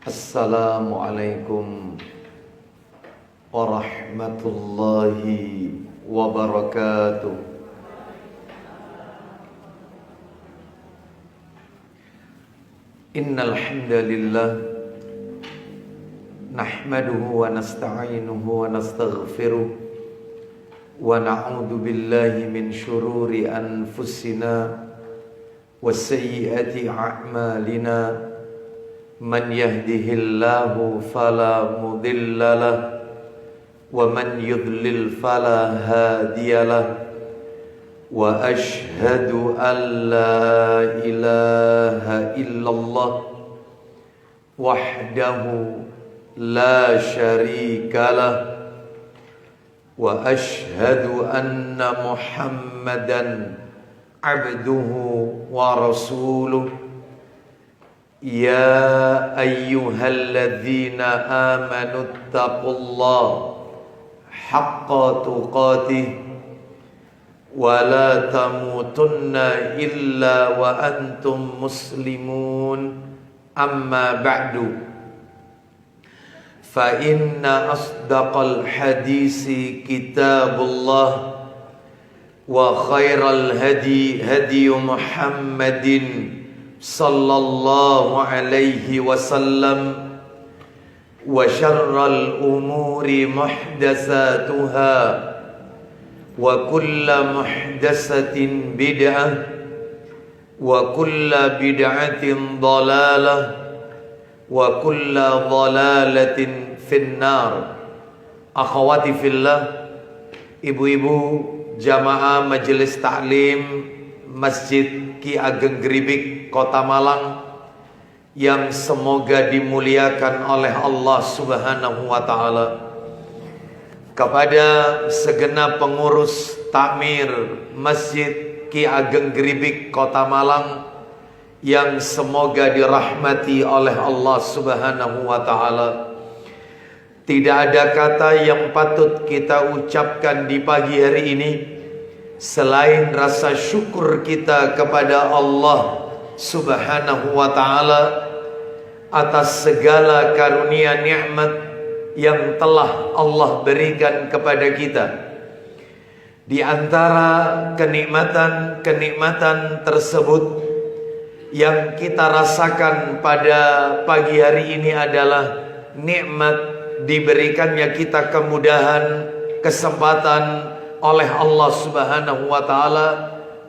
Assalamualaikum warahmatullahi wabarakatuh. Innal hamdalillah nahmaduhu wa nasta'inuhu wa nastaghfiruh wa na'udzu billahi min shururi anfusina wa sayyiati a'malina. Man yahdihillahu fala mudilla lahu wa man yudlil fala hadiya lahu wa ashhadu an la ilaha illallah wahdahu la syarika lahu wa ashhadu anna Muhammadan abduhu wa rasuluh. Ya ayyuhalladzina amanu taqullaha haqqa tuqatih wa la tamutunna illa wa antum muslimun. Amma ba'du, fa inna asdaqal hadisi kitabullah wa khairal hadi hadi Muhammadin sallallahu alaihi wasallam wa syarral umuri muhdatsatuha wa kullu muhdatsatin bid'ah wa kullu bid'atin dhalalah wa kullu dhalalatin finnar. Akhwati fillah, ibu-ibu jamaah majelis taklim Masjid Ki Ageng Gribik Kota Malang yang semoga dimuliakan oleh Allah Subhanahu wa taala. Kepada segenap pengurus takmir Masjid Ki Ageng Gribik Kota Malang yang semoga dirahmati oleh Allah Subhanahu wa taala. Tidak ada kata yang patut kita ucapkan di pagi hari ini selain rasa syukur kita kepada Allah Subhanahu wa ta'ala atas segala karunia nikmat yang telah Allah berikan kepada kita. Di antara kenikmatan tersebut yang kita rasakan pada pagi hari ini adalah nikmat diberikannya kita kemudahan, kesempatan oleh Allah Subhanahu wa taala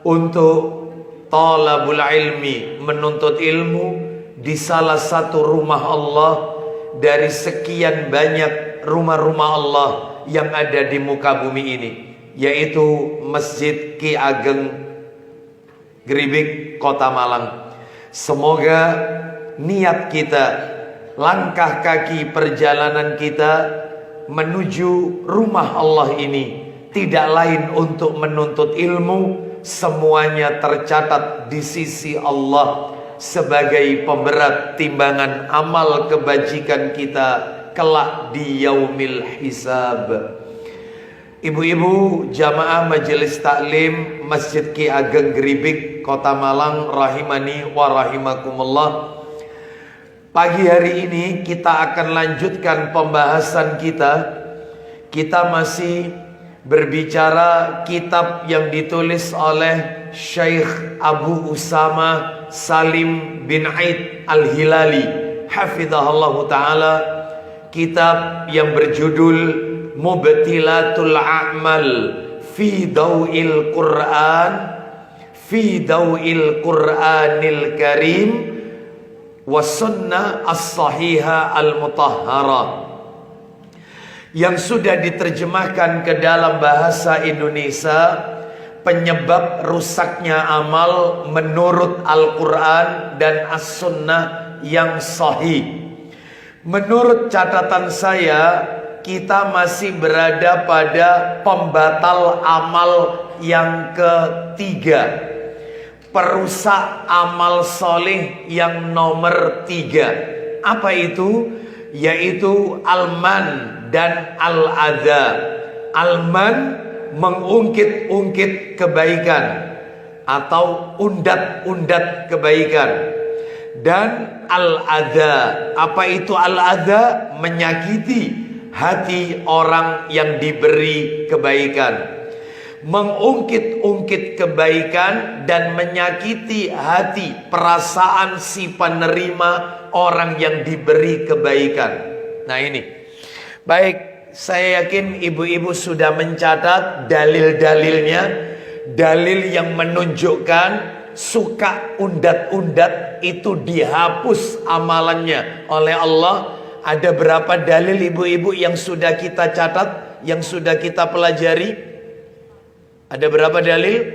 untuk talabul ilmi, menuntut ilmu di salah satu rumah Allah dari sekian banyak rumah-rumah Allah yang ada di muka bumi ini, yaitu Masjid Ki Ageng Gribik Kota Malang. Semoga niat kita, langkah kaki perjalanan kita menuju rumah Allah ini tidak lain untuk menuntut ilmu, semuanya tercatat di sisi Allah sebagai pemberat timbangan amal kebajikan kita kelak di yaumil hisab. Ibu-ibu jamaah majelis taklim Masjid Ki Ageng Gribik Kota Malang rahimani wa rahimakumullah. Pagi hari ini kita akan lanjutkan pembahasan kita. Kita masih berbicara kitab yang ditulis oleh Syekh Abu Usama Salim bin Aid Al-Hilali hafizahullahu ta'ala. Kitab yang berjudul Mubtilatul A'mal fi Daw'il Qur'an fi Daw'il Qur'anil Karim wa Sunnah As-Sahihah Al-Mutahharah, yang sudah diterjemahkan ke dalam bahasa Indonesia. Penyebab rusaknya amal menurut Al-Quran dan As-Sunnah yang sahih. Menurut catatan saya, kita masih berada pada pembatal amal yang ketiga, perusak amal soleh yang nomor 3. Apa itu? Yaitu alman dan al-adha. Alman mengungkit-ungkit kebaikan atau undat-undat kebaikan, dan al-adha. Apa itu al-adha? Menyakiti hati orang yang diberi kebaikan, mengungkit-ungkit kebaikan dan menyakiti hati, perasaan si penerima orang yang diberi kebaikan. Nah ini, baik, saya yakin ibu-ibu sudah mencatat dalil-dalilnya. Dalil yang menunjukkan suka undat-undat itu dihapus amalannya oleh Allah. Ada berapa dalil ibu-ibu yang sudah kita catat, yang sudah kita pelajari? Ada berapa dalil?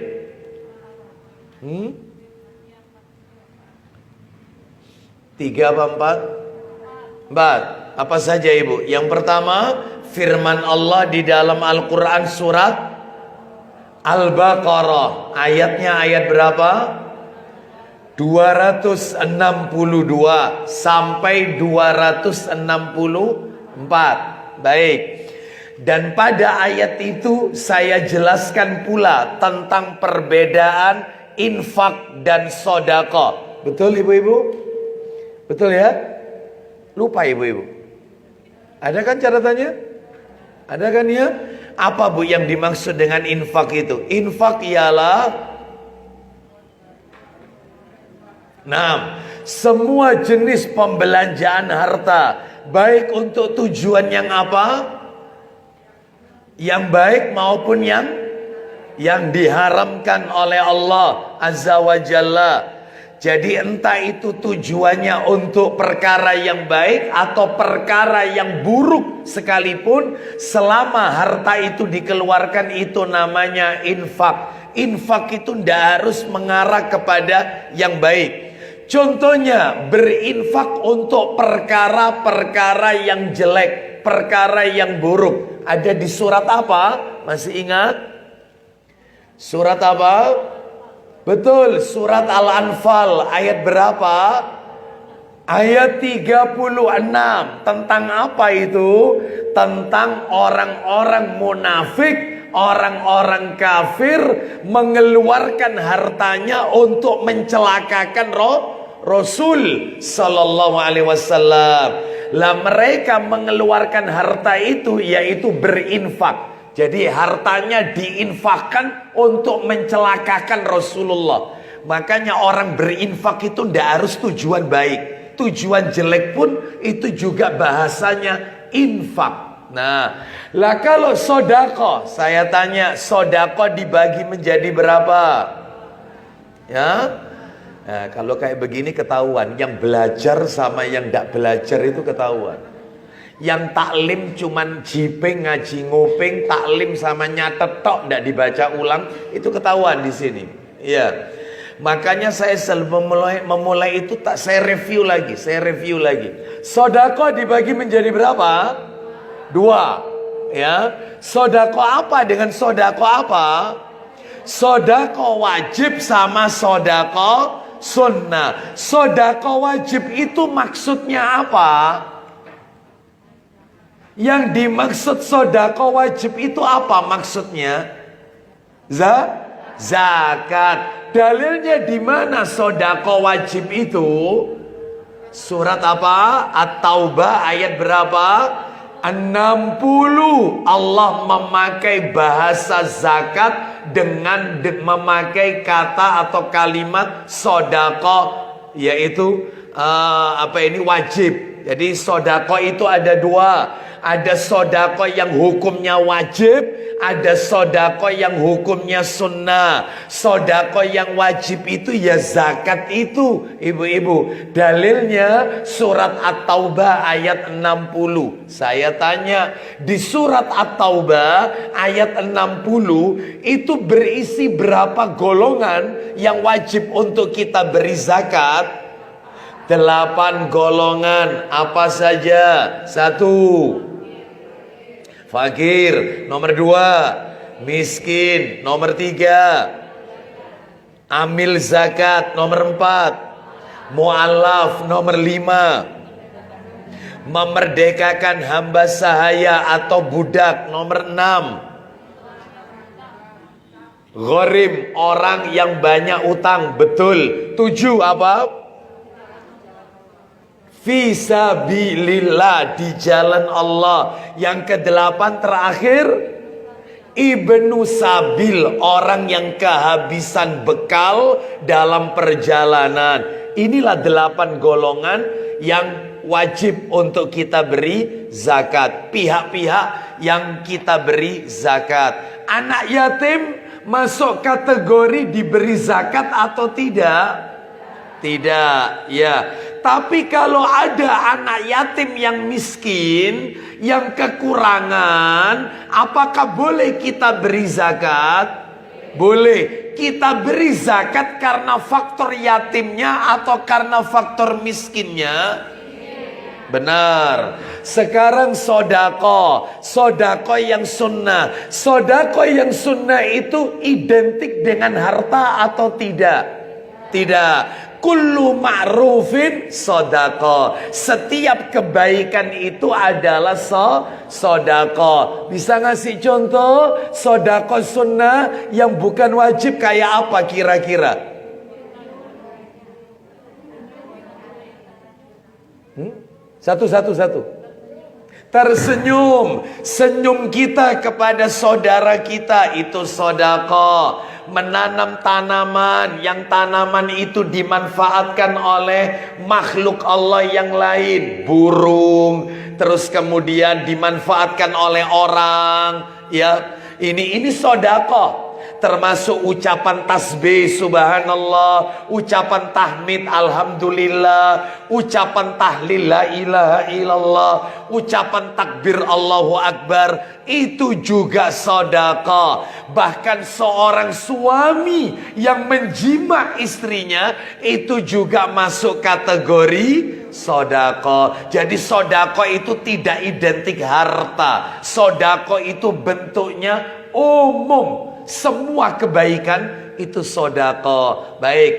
3 apa 4? 4. Apa saja ibu? Yang pertama, firman Allah di dalam Al-Quran surat Al-Baqarah. Ayatnya ayat berapa? 262 sampai 264. Baik. Dan pada ayat itu saya jelaskan pula tentang perbedaan infak dan sedekah. Betul ibu-ibu? Betul ya? Lupa ibu-ibu? Ada kan catatannya? Ada kan ya? Apa bu yang dimaksud dengan infak itu? Infak ialah semua jenis pembelanjaan harta, baik untuk tujuan yang apa? Yang baik maupun yang diharamkan oleh Allah Azza wa Jalla. Jadi entah itu tujuannya untuk perkara yang baik atau perkara yang buruk sekalipun, selama harta itu dikeluarkan, itu namanya infak. Infak itu tidak harus mengarah kepada yang baik. Contohnya berinfak untuk perkara-perkara yang jelek, perkara yang buruk. Ada di surat apa? Masih ingat? Surat apa? Betul, surat Al-Anfal. Ayat berapa? Ayat 36. Tentang apa itu? Tentang orang-orang munafik, orang-orang kafir mengeluarkan hartanya untuk mencelakakan Rasul Sallallahu Alaihi Wasallam. Lah mereka mengeluarkan harta itu yaitu berinfak. Jadi hartanya diinfakkan untuk mencelakakan Rasulullah. Makanya orang berinfak itu tidak harus tujuan baik. Tujuan jelek pun itu juga bahasanya infak. Nah, lah kalau sodako, saya tanya, sodako dibagi menjadi berapa? Ya, nah, kalau kayak begini ketahuan, yang belajar sama yang tidak belajar itu ketahuan. Yang taklim cuman jiping, ngaji nguping, taklim sama nyatet tok, tidak dibaca ulang, itu ketahuan di sini. Iya. Makanya saya selalu memulai itu tak saya review lagi. Sodako dibagi menjadi berapa? 2. Ya. Sodako apa dengan sodako apa? Sodako wajib sama sodako sunnah. Sodako wajib itu maksudnya apa? Yang dimaksud sodako wajib itu apa maksudnya? Zakat. Dalilnya di mana sodako wajib itu? Surat apa? At-Taubah ayat berapa? 60. Allah memakai bahasa zakat dengan memakai kata atau kalimat sodako, yaitu wajib. Jadi sodako itu ada 2. Ada sodako yang hukumnya wajib, ada sodako yang hukumnya sunnah. Sodako yang wajib itu ya zakat itu, ibu-ibu. Dalilnya surat At-Taubah ayat 60. Saya tanya, di surat At-Taubah ayat 60 itu berisi berapa golongan yang wajib untuk kita beri zakat? 8 golongan. Apa saja? 1, fakir. Nomor 2, miskin. Nomor 3, amil zakat. Nomor 4, mu'allaf. Nomor 5, memerdekakan hamba sahaya atau budak. Nomor 6, gharim, orang yang banyak utang. Betul. 7 apa? Fisabilillah, di jalan Allah. Yang kedelapan terakhir, Ibnu Sabil, orang yang kehabisan bekal dalam perjalanan. Inilah 8 golongan yang wajib untuk kita beri zakat. Pihak-pihak yang kita beri zakat. Anak yatim masuk kategori diberi zakat atau tidak? Tidak, ya. Tapi kalau ada anak yatim yang miskin, yang kekurangan, apakah boleh kita beri zakat? Boleh. Kita beri zakat karena faktor yatimnya atau karena faktor miskinnya? Benar. Sekarang sodako. Sodako yang sunnah. Sodako yang sunnah itu identik dengan harta atau tidak? Tidak. Kullu ma'rufin sodako. Setiap kebaikan itu adalah sodako. Bisa ngasih contoh sodako sunnah yang bukan wajib kayak apa kira-kira? Satu. Tersenyum. Senyum kita kepada saudara kita itu sodako. Menanam tanaman, yang tanaman itu dimanfaatkan oleh makhluk Allah yang lain, burung, terus kemudian dimanfaatkan oleh orang, ya. Ini sodako. Termasuk ucapan tasbih subhanallah, ucapan tahmid alhamdulillah, ucapan tahlil la ilaha illallah, ucapan takbir Allahu akbar, itu juga sedekah. Bahkan seorang suami yang menjima istrinya itu juga masuk kategori sedekah. Jadi sedekah itu tidak identik harta. Sedekah itu bentuknya umum. Semua kebaikan itu sedekah. Baik.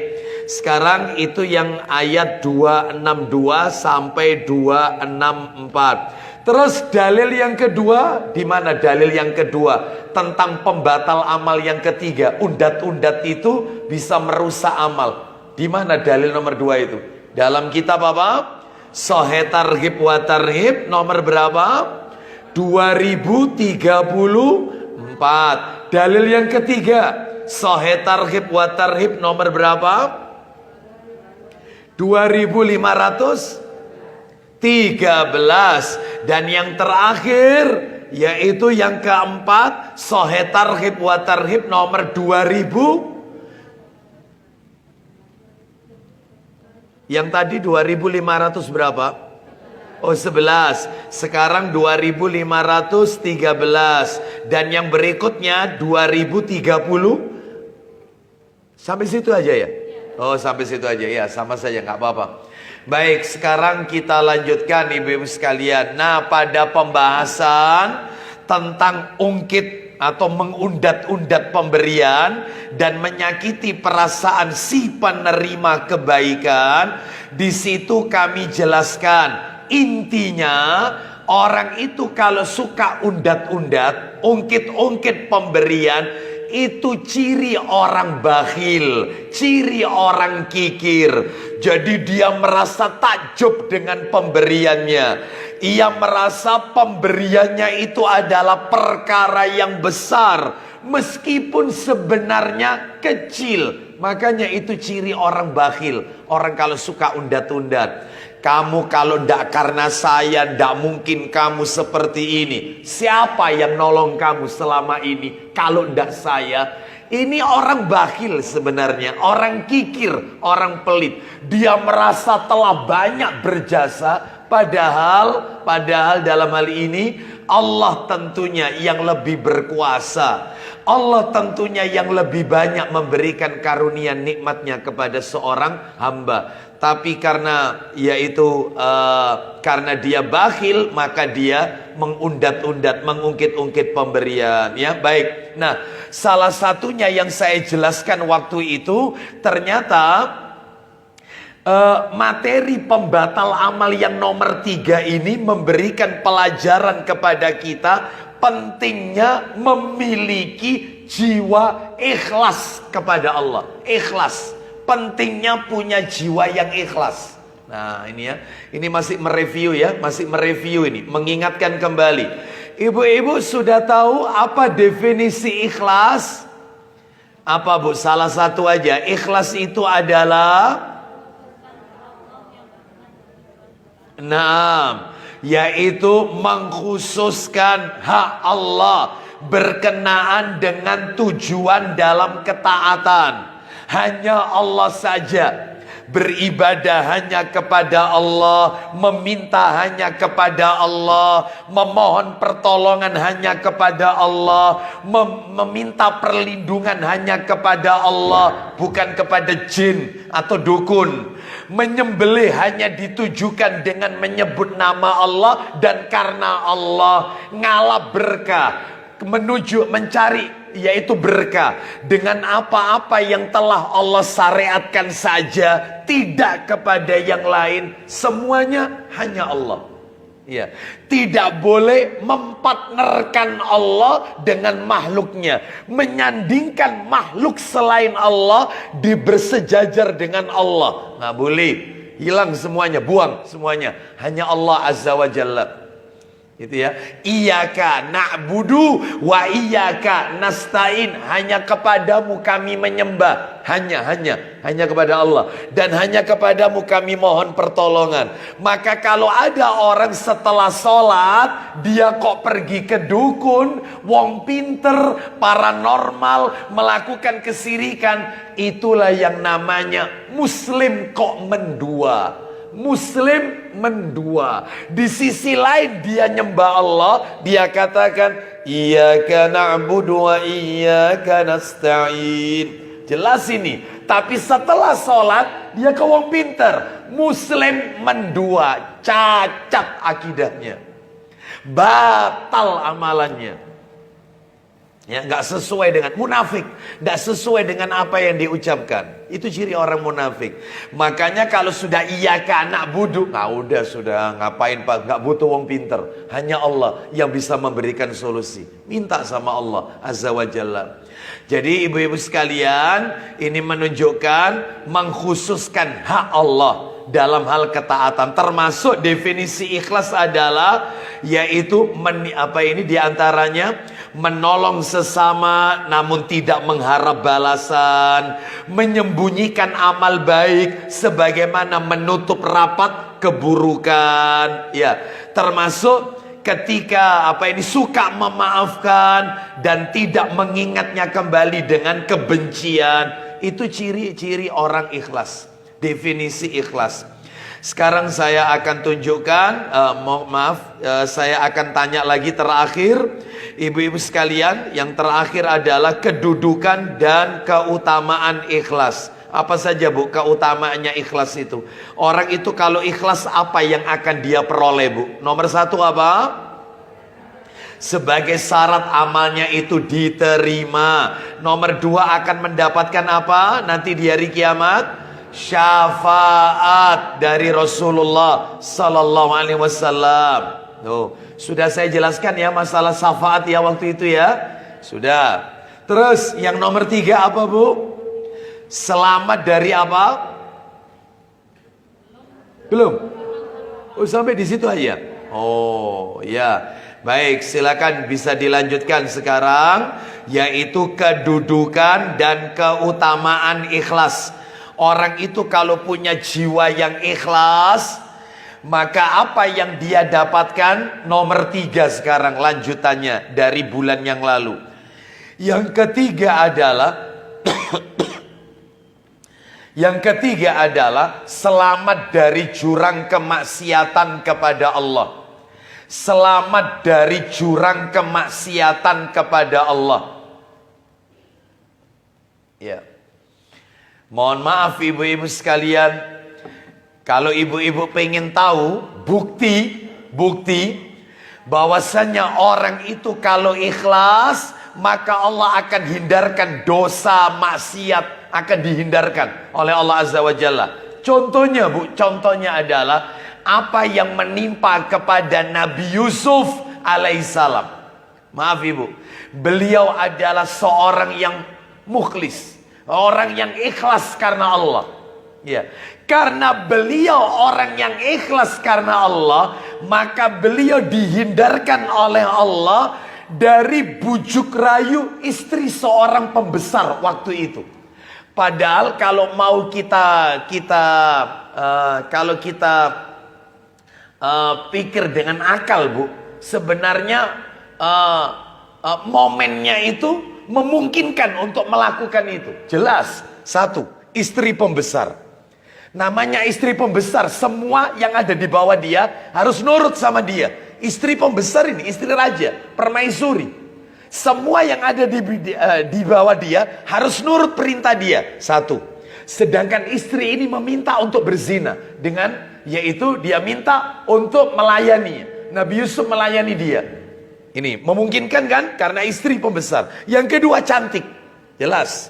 Sekarang itu yang ayat 262 sampai 264. Terus dalil yang kedua, di mana dalil yang kedua tentang pembatal amal yang ketiga? Undat-undat itu bisa merusak amal. Di mana dalil nomor 2 itu? Dalam kitab apa? Sahih Targhib wa Tarhib nomor berapa? 2034. Dalil yang ketiga, Sahih Targhib wa Tarhib nomor berapa? 2513. Dan yang terakhir, yaitu yang keempat, Sahih Targhib wa Tarhib nomor 2000. Yang tadi 2500 berapa? Oh 11. Sekarang 2513. Dan yang berikutnya 2030. Sampai situ aja ya? Oh sampai situ aja ya, sama saja nggak apa-apa. Baik, sekarang kita lanjutkan ibu-ibu sekalian. Nah, pada pembahasan tentang ungkit atau mengundat-undat pemberian dan menyakiti perasaan si penerima kebaikan, di situ kami jelaskan intinya orang itu kalau suka undat-undat, ungkit-ungkit pemberian, itu ciri orang bakhil, ciri orang kikir. Jadi dia merasa takjub dengan pemberiannya. Ia merasa pemberiannya itu adalah perkara yang besar, meskipun sebenarnya kecil. Makanya itu ciri orang bakhil. Orang kalau suka undat-undat. Kamu kalau ndak karena saya, ndak mungkin kamu seperti ini. Siapa yang nolong kamu selama ini kalau ndak saya? Ini orang bakhil sebenarnya, orang kikir, orang pelit. Dia merasa telah banyak berjasa, padahal dalam hal ini Allah tentunya yang lebih berkuasa. Allah tentunya yang lebih banyak memberikan karunia nikmatnya kepada seorang hamba. Tapi karena karena dia bakhil, maka dia mengundat-undat, mengungkit-ungkit pemberian. Ya, baik. Nah, salah satunya yang saya jelaskan waktu itu, ternyata materi pembatal amal yang nomor 3 ini memberikan pelajaran kepada kita pentingnya memiliki jiwa ikhlas kepada Allah. Ikhlas. Pentingnya punya jiwa yang ikhlas. Nah ini ya, ini masih mereview ya, masih mereview ini, mengingatkan kembali. Ibu-ibu sudah tahu apa definisi ikhlas? Apa Bu? Salah satu aja. Ikhlas itu adalah, nah, yaitu mengkhususkan hak Allah berkenaan dengan tujuan dalam ketaatan. Hanya Allah saja. Beribadah hanya kepada Allah, meminta hanya kepada Allah, memohon pertolongan hanya kepada Allah, meminta perlindungan hanya kepada Allah, bukan kepada jin atau dukun. Menyembelih hanya ditujukan dengan menyebut nama Allah, dan karena Allah ngalah berkah, menuju mencari yaitu berkah dengan apa-apa yang telah Allah syariatkan saja, tidak kepada yang lain, semuanya hanya Allah. Ya, tidak boleh mempartnerkan Allah dengan makhluknya, menyandingkan makhluk selain Allah bersejajar dengan Allah. Nggak boleh, hilang semuanya, buang semuanya, hanya Allah Azza wa Jalla. Gitu ya. Iyyaka na'budu wa iyyaka nasta'in. Hanya kepadamu kami menyembah. Hanya kepada Allah. Dan hanya kepadamu kami mohon pertolongan. Maka kalau ada orang setelah sholat, dia kok pergi ke dukun, wong pinter, paranormal, melakukan kesirikan, itulah yang namanya Muslim kok mendua. Muslim mendua. Di sisi lain dia nyembah Allah, dia katakan iyyaka na'budu wa iyyaka nasta'in. Jelas ini. Tapi setelah sholat dia ke wong pinter. Muslim mendua, cacat akidahnya, batal amalannya. Ya, nggak sesuai dengan munafik, nggak sesuai dengan apa yang diucapkan. Itu ciri orang munafik. Makanya kalau sudah iyyaka na'budu, nah udah sudah, ngapain Pak? Nggak butuh wong pinter. Hanya Allah yang bisa memberikan solusi. Minta sama Allah Azza wa Jalla. Jadi ibu-ibu sekalian, ini menunjukkan mengkhususkan hak Allah dalam hal ketaatan. Termasuk definisi ikhlas adalah yaitu diantaranya menolong sesama namun tidak mengharap balasan, menyembunyikan amal baik sebagaimana menutup rapat keburukan. Ya, termasuk ketika suka memaafkan dan tidak mengingatnya kembali dengan kebencian. Itu ciri-ciri orang ikhlas. Definisi ikhlas. Sekarang saya akan tunjukkan, saya akan tanya lagi terakhir, ibu-ibu sekalian. Yang terakhir adalah kedudukan dan keutamaan ikhlas. Apa saja Bu keutamaannya ikhlas itu? Orang itu kalau ikhlas apa yang akan dia peroleh Bu? Nomor satu apa? Sebagai syarat amalnya itu diterima. Nomor dua akan mendapatkan apa? Nanti di hari kiamat, syafaat dari Rasulullah Sallallahu Alaihi Wasallam. Sudah saya jelaskan ya masalah syafaat ya waktu itu ya. Sudah. Terus yang nomor tiga apa Bu? Selamat dari apa? Belum? Oh sampai di situ aja. Oh ya. Baik, silakan bisa dilanjutkan sekarang, yaitu kedudukan dan keutamaan ikhlas. Orang itu kalau punya jiwa yang ikhlas, maka apa yang dia dapatkan? Nomor tiga sekarang lanjutannya dari bulan yang lalu. Yang ketiga adalah selamat dari jurang kemaksiatan kepada Allah. Selamat dari jurang kemaksiatan kepada Allah. Ya. Mohon maaf ibu-ibu sekalian, kalau ibu-ibu pengen tahu bukti bahwasannya orang itu kalau ikhlas, maka Allah akan hindarkan dosa maksiat, akan dihindarkan oleh Allah Azza wa Jalla. Contohnya Bu, contohnya adalah apa yang menimpa kepada Nabi Yusuf alaihissalam. Maaf ibu, beliau adalah seorang yang mukhlis, orang yang ikhlas karena Allah. Ya, Karena beliau orang yang ikhlas karena Allah, maka beliau dihindarkan oleh Allah dari bujuk rayu istri seorang pembesar waktu itu. Padahal kalau mau kita pikir dengan akal, Bu, sebenarnya momennya itu memungkinkan untuk melakukan itu. Jelas, satu, istri pembesar. Namanya istri pembesar, semua yang ada di bawah dia harus nurut sama dia. Istri pembesar ini, istri raja, permaisuri. Semua yang ada di bawah dia harus nurut perintah dia. Satu. Sedangkan istri ini meminta untuk berzina dengan, yaitu dia minta untuk melayani. Nabi Yusuf melayani dia. Ini memungkinkan kan? Karena istri pembesar. Yang kedua, cantik. Jelas.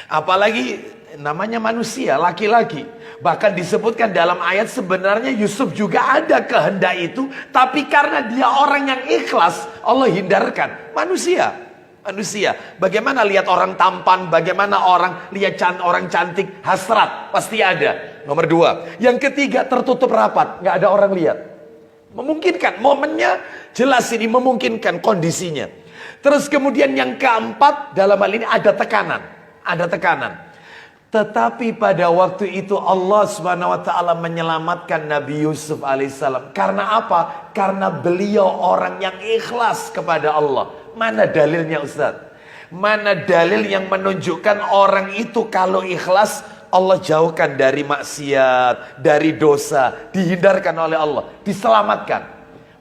Apalagi namanya manusia, laki-laki. Bahkan disebutkan dalam ayat sebenarnya Yusuf juga ada kehendak itu, tapi karena dia orang yang ikhlas, Allah hindarkan. Manusia. Bagaimana lihat orang tampan, bagaimana orang lihat orang cantik, hasrat pasti ada. Nomor dua. Yang ketiga, tertutup rapat, nggak ada orang lihat. Memungkinkan, momennya jelas ini memungkinkan kondisinya. Terus kemudian yang keempat, dalam hal ini ada tekanan. Tetapi pada waktu itu Allah SWT menyelamatkan Nabi Yusuf alaihissalam. Karena apa? Karena beliau orang yang ikhlas kepada Allah. Mana dalilnya, Ustaz? Mana dalil yang menunjukkan orang itu kalau ikhlas Allah jauhkan dari maksiat, dari dosa, dihindarkan oleh Allah, diselamatkan.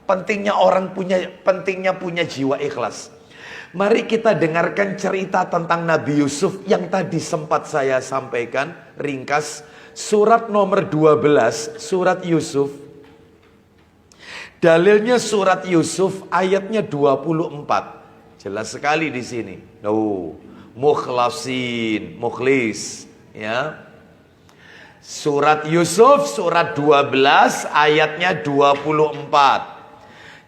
Pentingnya punya jiwa ikhlas. Mari kita dengarkan cerita tentang Nabi Yusuf yang tadi sempat saya sampaikan ringkas. Surat nomor 12, surat Yusuf. Dalilnya surat Yusuf ayatnya 24. Jelas sekali di sini. Mukhlasin, mukhlis, ya. Surat Yusuf surat 12 ayatnya 24.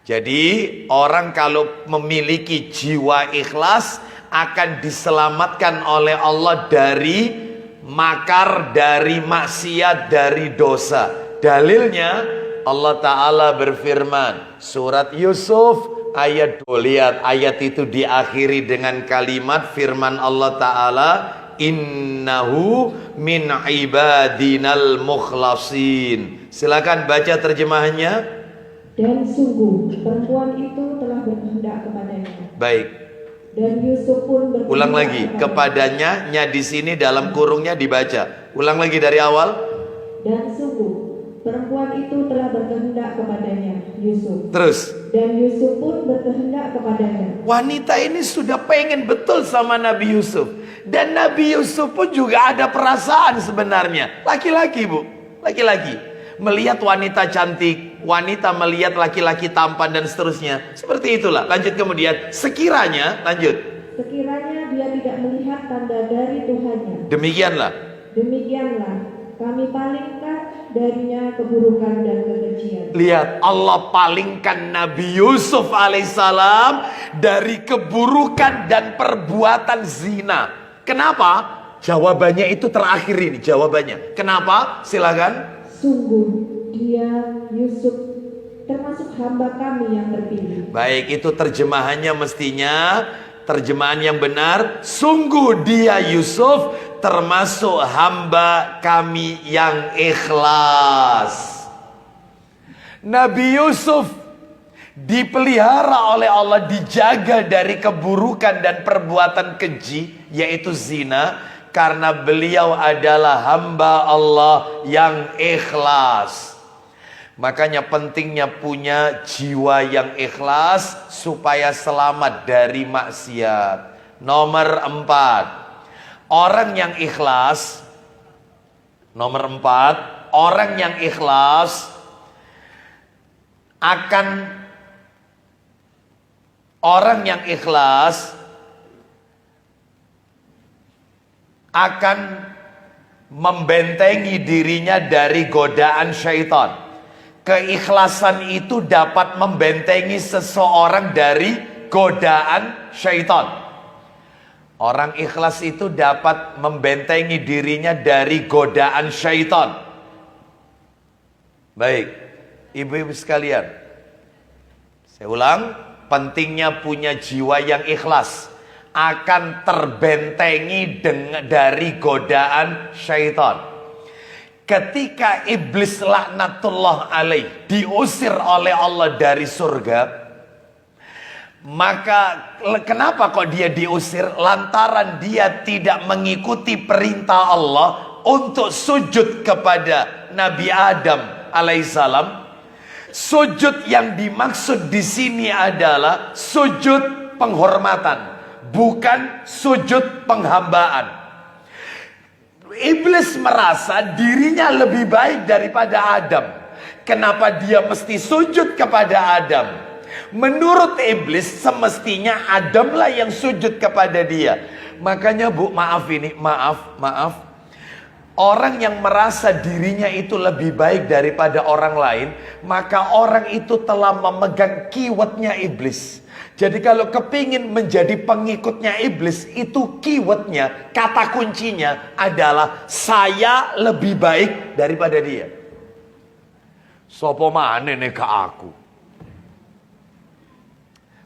Jadi orang kalau memiliki jiwa ikhlas akan diselamatkan oleh Allah dari makar, dari maksiat, dari dosa. Dalilnya Allah Ta'ala berfirman, surat Yusuf ayat 2. Lihat ayat itu diakhiri dengan kalimat firman Allah Ta'ala, innahu min ibadinal mukhlasin. Silakan baca terjemahannya. Dan sungguh perempuan itu telah berkehendak kepadanya. Baik. Dan Yusuf pun berkehendak. Ulang lagi, kepadanya nya di sini dalam kurungnya dibaca. Ulang lagi dari awal. Dan sungguh perempuan itu telah berkehendak kepadanya, Yusuf. Terus. Dan Yusuf pun berkehendak kepadanya. Wanita ini sudah pengen betul sama Nabi Yusuf. Dan Nabi Yusuf pun juga ada perasaan sebenarnya. Laki-laki, Bu. Laki-laki. Melihat wanita cantik, wanita melihat laki-laki tampan dan seterusnya. Seperti itulah. Lanjut kemudian. Sekiranya, lanjut. Sekiranya dia tidak melihat tanda dari Tuhannya. Demikianlah. Kami palingkan darinya keburukan dan kekejian. Lihat, Allah palingkan Nabi Yusuf alaihissalam dari keburukan dan perbuatan zina. Kenapa? Jawabannya itu terakhir ini jawabannya. Kenapa? Silakan. Sungguh dia Yusuf termasuk hamba kami yang terpilih. Baik, itu terjemahannya mestinya terjemahan yang benar. Sungguh dia Yusuf termasuk hamba kami yang ikhlas. Nabi Yusuf dipelihara oleh Allah, dijaga dari keburukan dan perbuatan keji, yaitu zina. Karena beliau adalah hamba Allah yang ikhlas. Makanya pentingnya punya jiwa yang ikhlas supaya selamat dari maksiat. Nomor 4, orang yang ikhlas. Nomor 4, orang yang ikhlas akan membentengi dirinya dari godaan syaitan. Keikhlasan itu dapat membentengi seseorang dari godaan syaitan. Orang ikhlas itu dapat membentengi dirinya dari godaan syaitan. Baik, ibu-ibu sekalian, saya ulang, pentingnya punya jiwa yang ikhlas akan terbentengi dari godaan syaitan. Ketika iblis laknatullah alaih diusir oleh Allah dari surga, maka kenapa kok dia diusir? Lantaran dia tidak mengikuti perintah Allah untuk sujud kepada Nabi Adam alaihissalam. Sujud yang dimaksud di sini adalah sujud penghormatan, bukan sujud penghambaan. Iblis merasa dirinya lebih baik daripada Adam. Kenapa dia mesti sujud kepada Adam? Menurut iblis semestinya Adamlah yang sujud kepada dia. Makanya Bu, maaf. Orang yang merasa dirinya itu lebih baik daripada orang lain, maka orang itu telah memegang keywordnya iblis. Jadi kalau kepingin menjadi pengikutnya iblis, itu keywordnya, kata kuncinya adalah saya lebih baik daripada dia. Sopo mana nih ke aku?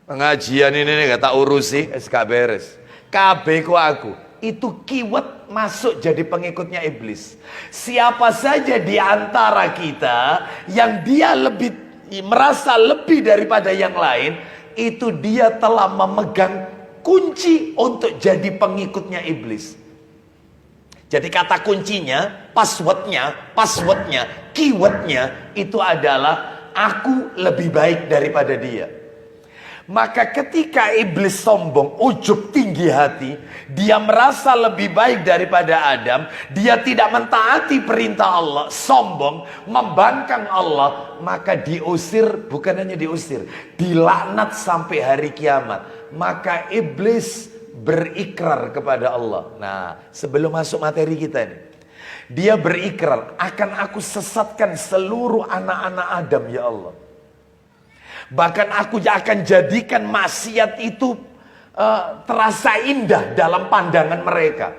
Pengajian ini gak tak urusi, gak beres. Kabeh ku aku. Itu keyword masuk jadi pengikutnya iblis. Siapa saja di antara kita yang dia merasa lebih daripada yang lain, itu dia telah memegang kunci untuk jadi pengikutnya iblis. Jadi kata kuncinya, passwordnya, keywordnya itu adalah aku lebih baik daripada dia. Maka ketika iblis sombong, ujub, tinggi hati, dia merasa lebih baik daripada Adam, dia tidak mentaati perintah Allah, sombong, membangkang Allah, maka diusir, bukan hanya diusir, dilaknat sampai hari kiamat. Maka iblis berikrar kepada Allah. Nah, sebelum masuk materi kita nih, dia berikrar, akan aku sesatkan seluruh anak-anak Adam ya Allah. Bahkan aku akan jadikan maksiat itu terasa indah dalam pandangan mereka.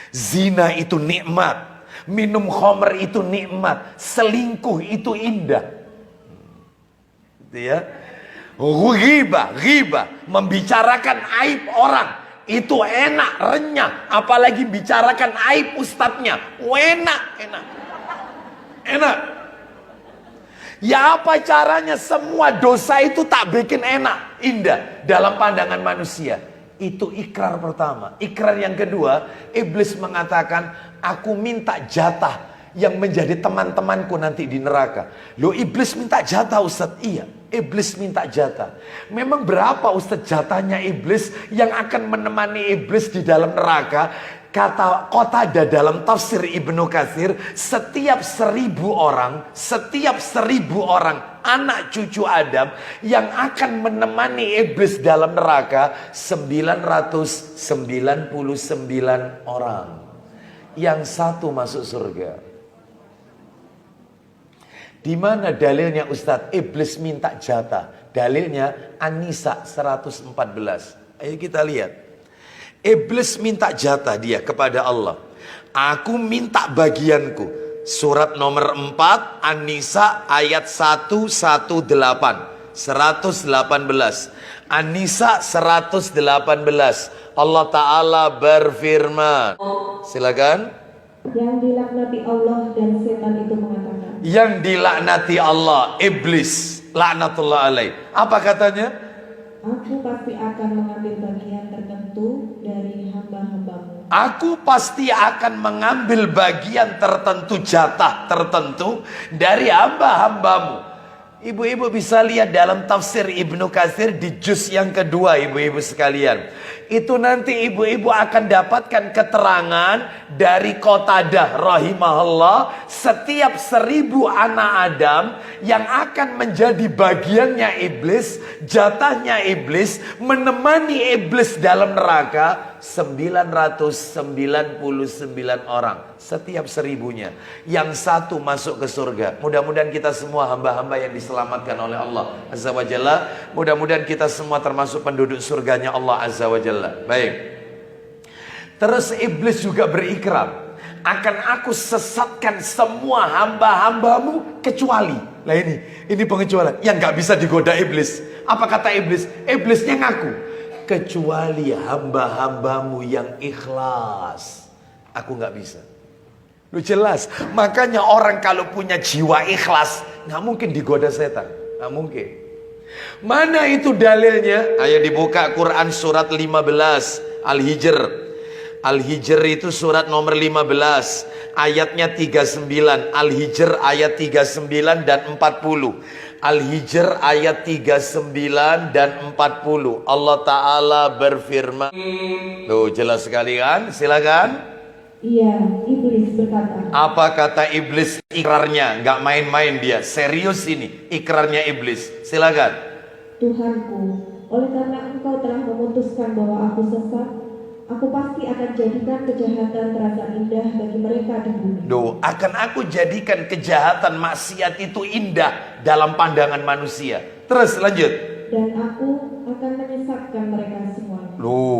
Zina itu nikmat, minum khamr itu nikmat, selingkuh itu indah. Gitu ya. Ghibah, membicarakan aib orang itu enak, renyah. Apalagi bicarakan aib ustadznya, enak. Ya apa caranya? Semua dosa itu tak bikin enak, indah dalam pandangan manusia. Itu ikrar pertama. Ikrar yang kedua, iblis mengatakan, aku minta jatah yang menjadi teman-temanku nanti di neraka. Loh, iblis minta jatah Ustaz? Iya, iblis minta jatah. Memang berapa Ustaz jatahnya iblis yang akan menemani iblis di dalam neraka? Kata Qatadah dalam tafsir Ibnu Katsir, setiap 1000 orang anak cucu Adam yang akan menemani iblis dalam neraka 999 orang. Yang satu masuk surga. Di mana dalilnya Ustadz? Iblis minta jatah. Dalilnya An-Nisa 114. Ayo kita lihat. Iblis minta jatah dia kepada Allah. Aku minta bagianku. Surat nomor 4 An-Nisa ayat 118. An-Nisa 118. Allah Ta'ala berfirman. Silakan. Yang dilaknati Allah dan setan itu mengatakan. Yang dilaknati Allah, iblis, laknatullah alaih. Apa katanya? Aku pasti akan mengambil bagian tertentu dari hamba-hambamu. Aku pasti akan mengambil bagian tertentu, jatah tertentu dari hamba-hambamu. Ibu-ibu bisa lihat dalam tafsir Ibnu Katsir di juz yang kedua, ibu-ibu sekalian. Itu nanti ibu-ibu akan dapatkan keterangan dari Qatadah rahimahullah. Setiap 1000 anak Adam yang akan menjadi bagiannya iblis, jatahnya iblis, menemani iblis dalam neraka 999 orang. Setiap 1000-nya. Yang satu masuk ke surga. Mudah-mudahan kita semua hamba-hamba yang diselamatkan oleh Allah Azza wa Jalla. Mudah-mudahan kita semua termasuk penduduk surganya Allah Azza wa Jalla. Baik. Terus iblis juga berikrar, akan aku sesatkan semua hamba-hambamu kecuali. Lah ini pengecualian yang nggak bisa digoda iblis. Apa kata iblis? Iblisnya ngaku, kecuali hamba-hambamu yang ikhlas, aku nggak bisa. Lu jelas. Makanya orang kalau punya jiwa ikhlas nggak mungkin digoda setan, nggak mungkin. Mana itu dalilnya? Ayo dibuka Quran surat 15 Al-Hijr. Al-Hijr itu surat nomor 15, ayatnya 39. Al-Hijr ayat 39 dan 40. Al-Hijr ayat 39 dan 40. Allah Ta'ala berfirman. Tuh jelas sekali kan? Silakan. Iya, iblis berkata. Apa kata iblis ikrarnya? Nggak main-main dia. Serius ini ikrarnya iblis. Silakan. Tuhanku, oleh karena engkau telah memutuskan bahwa aku sesat, aku pasti akan jadikan kejahatan terasa indah bagi mereka di bumi. Akan aku jadikan kejahatan maksiat itu indah dalam pandangan manusia. Terus lanjut. Dan aku akan menyesatkan mereka semuanya.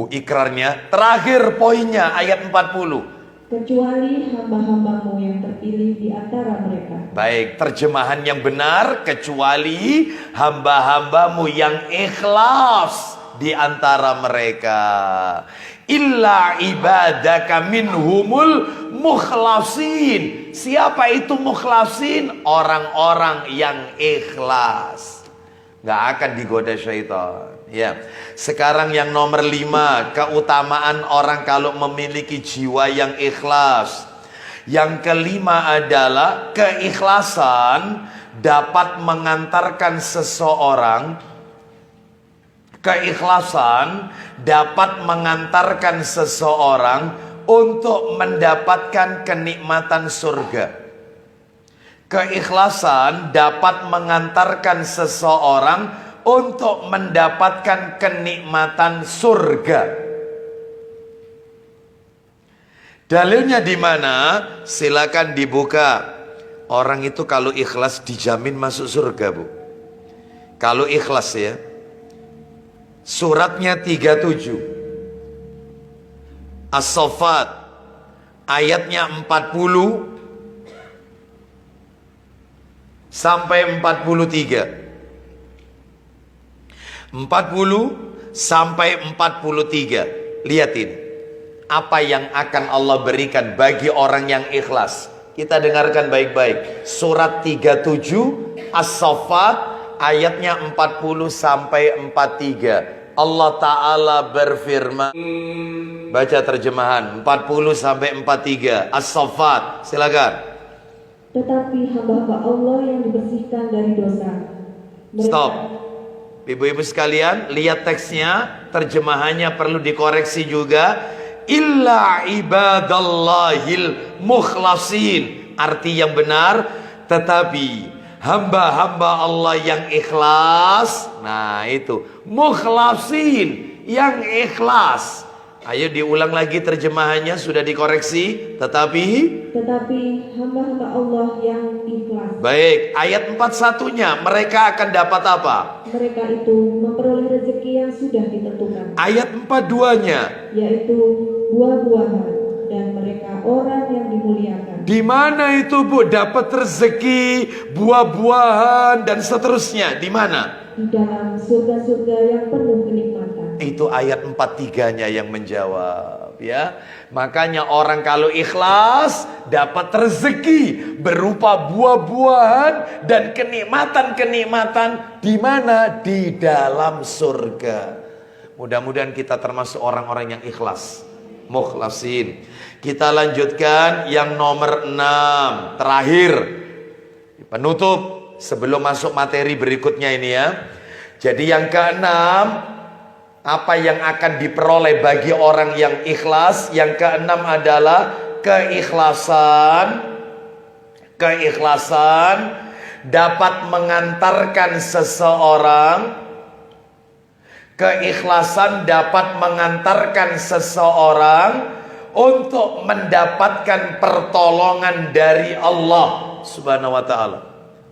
Ikrarnya. Terakhir poinnya ayat 40. Kecuali hamba-hambamu yang terpilih di antara mereka. Baik, terjemahan yang benar, kecuali hamba-hambamu yang ikhlas di antara mereka. Illa ibadaka minhumul mukhlasin. Siapa itu mukhlasin? Orang-orang yang ikhlas. Gak akan digoda syaitan. Ya. Sekarang yang nomor 5, keutamaan orang kalau memiliki jiwa yang ikhlas. Yang kelima adalah keikhlasan dapat mengantarkan seseorang. Keikhlasan dapat mengantarkan seseorang untuk mendapatkan kenikmatan surga. Keikhlasan dapat mengantarkan seseorang untuk mendapatkan kenikmatan surga. Dalilnya di mana? Silakan dibuka. Orang itu kalau ikhlas dijamin masuk surga, Bu. Kalau ikhlas ya. Suratnya 37. As-Saffat ayatnya 40 sampai 43. 40 sampai 43. Lihat ini. Apa yang akan Allah berikan bagi orang yang ikhlas. Kita dengarkan baik-baik. Surat 37 As-Saffat ayatnya 40 sampai 43. Allah Ta'ala berfirman. Baca terjemahan 40 sampai 43 As-Saffat. Silakan. Tetapi hamba-hamba Allah yang dibersihkan dari dosa. Stop. Ibu-ibu sekalian, lihat teksnya, terjemahannya perlu dikoreksi juga. Illa ibadallahil mukhlasin. Arti yang benar, tetapi hamba-hamba Allah yang ikhlas. Nah itu, mukhlasin, yang ikhlas. Ayo diulang lagi terjemahannya, sudah dikoreksi. Tetapi hamba-hamba Allah yang ikhlas. Baik, ayat 41-nya mereka akan dapat apa? Mereka itu memperoleh rezeki yang sudah ditentukan. Ayat 42-nya yaitu buah-buahan, dan mereka orang yang dimuliakan. di mana itu, Bu? Dapat rezeki, buah-buahan dan seterusnya. Di mana? Di dalam surga-surga yang penuh kenikmatan. Itu ayat 43-nya yang menjawab, ya. Makanya orang kalau ikhlas dapat rezeki berupa buah-buahan dan kenikmatan-kenikmatan di mana? Di dalam surga. Mudah-mudahan kita termasuk orang-orang yang ikhlas, mukhlasin. Kita lanjutkan yang nomor 6, terakhir, penutup sebelum masuk materi berikutnya ini ya. Jadi yang keenam, apa yang akan diperoleh bagi orang yang ikhlas? Yang keenam adalah keikhlasan. Keikhlasan dapat mengantarkan seseorang. Keikhlasan dapat mengantarkan seseorang untuk mendapatkan pertolongan dari Allah Subhanahu wa ta'ala.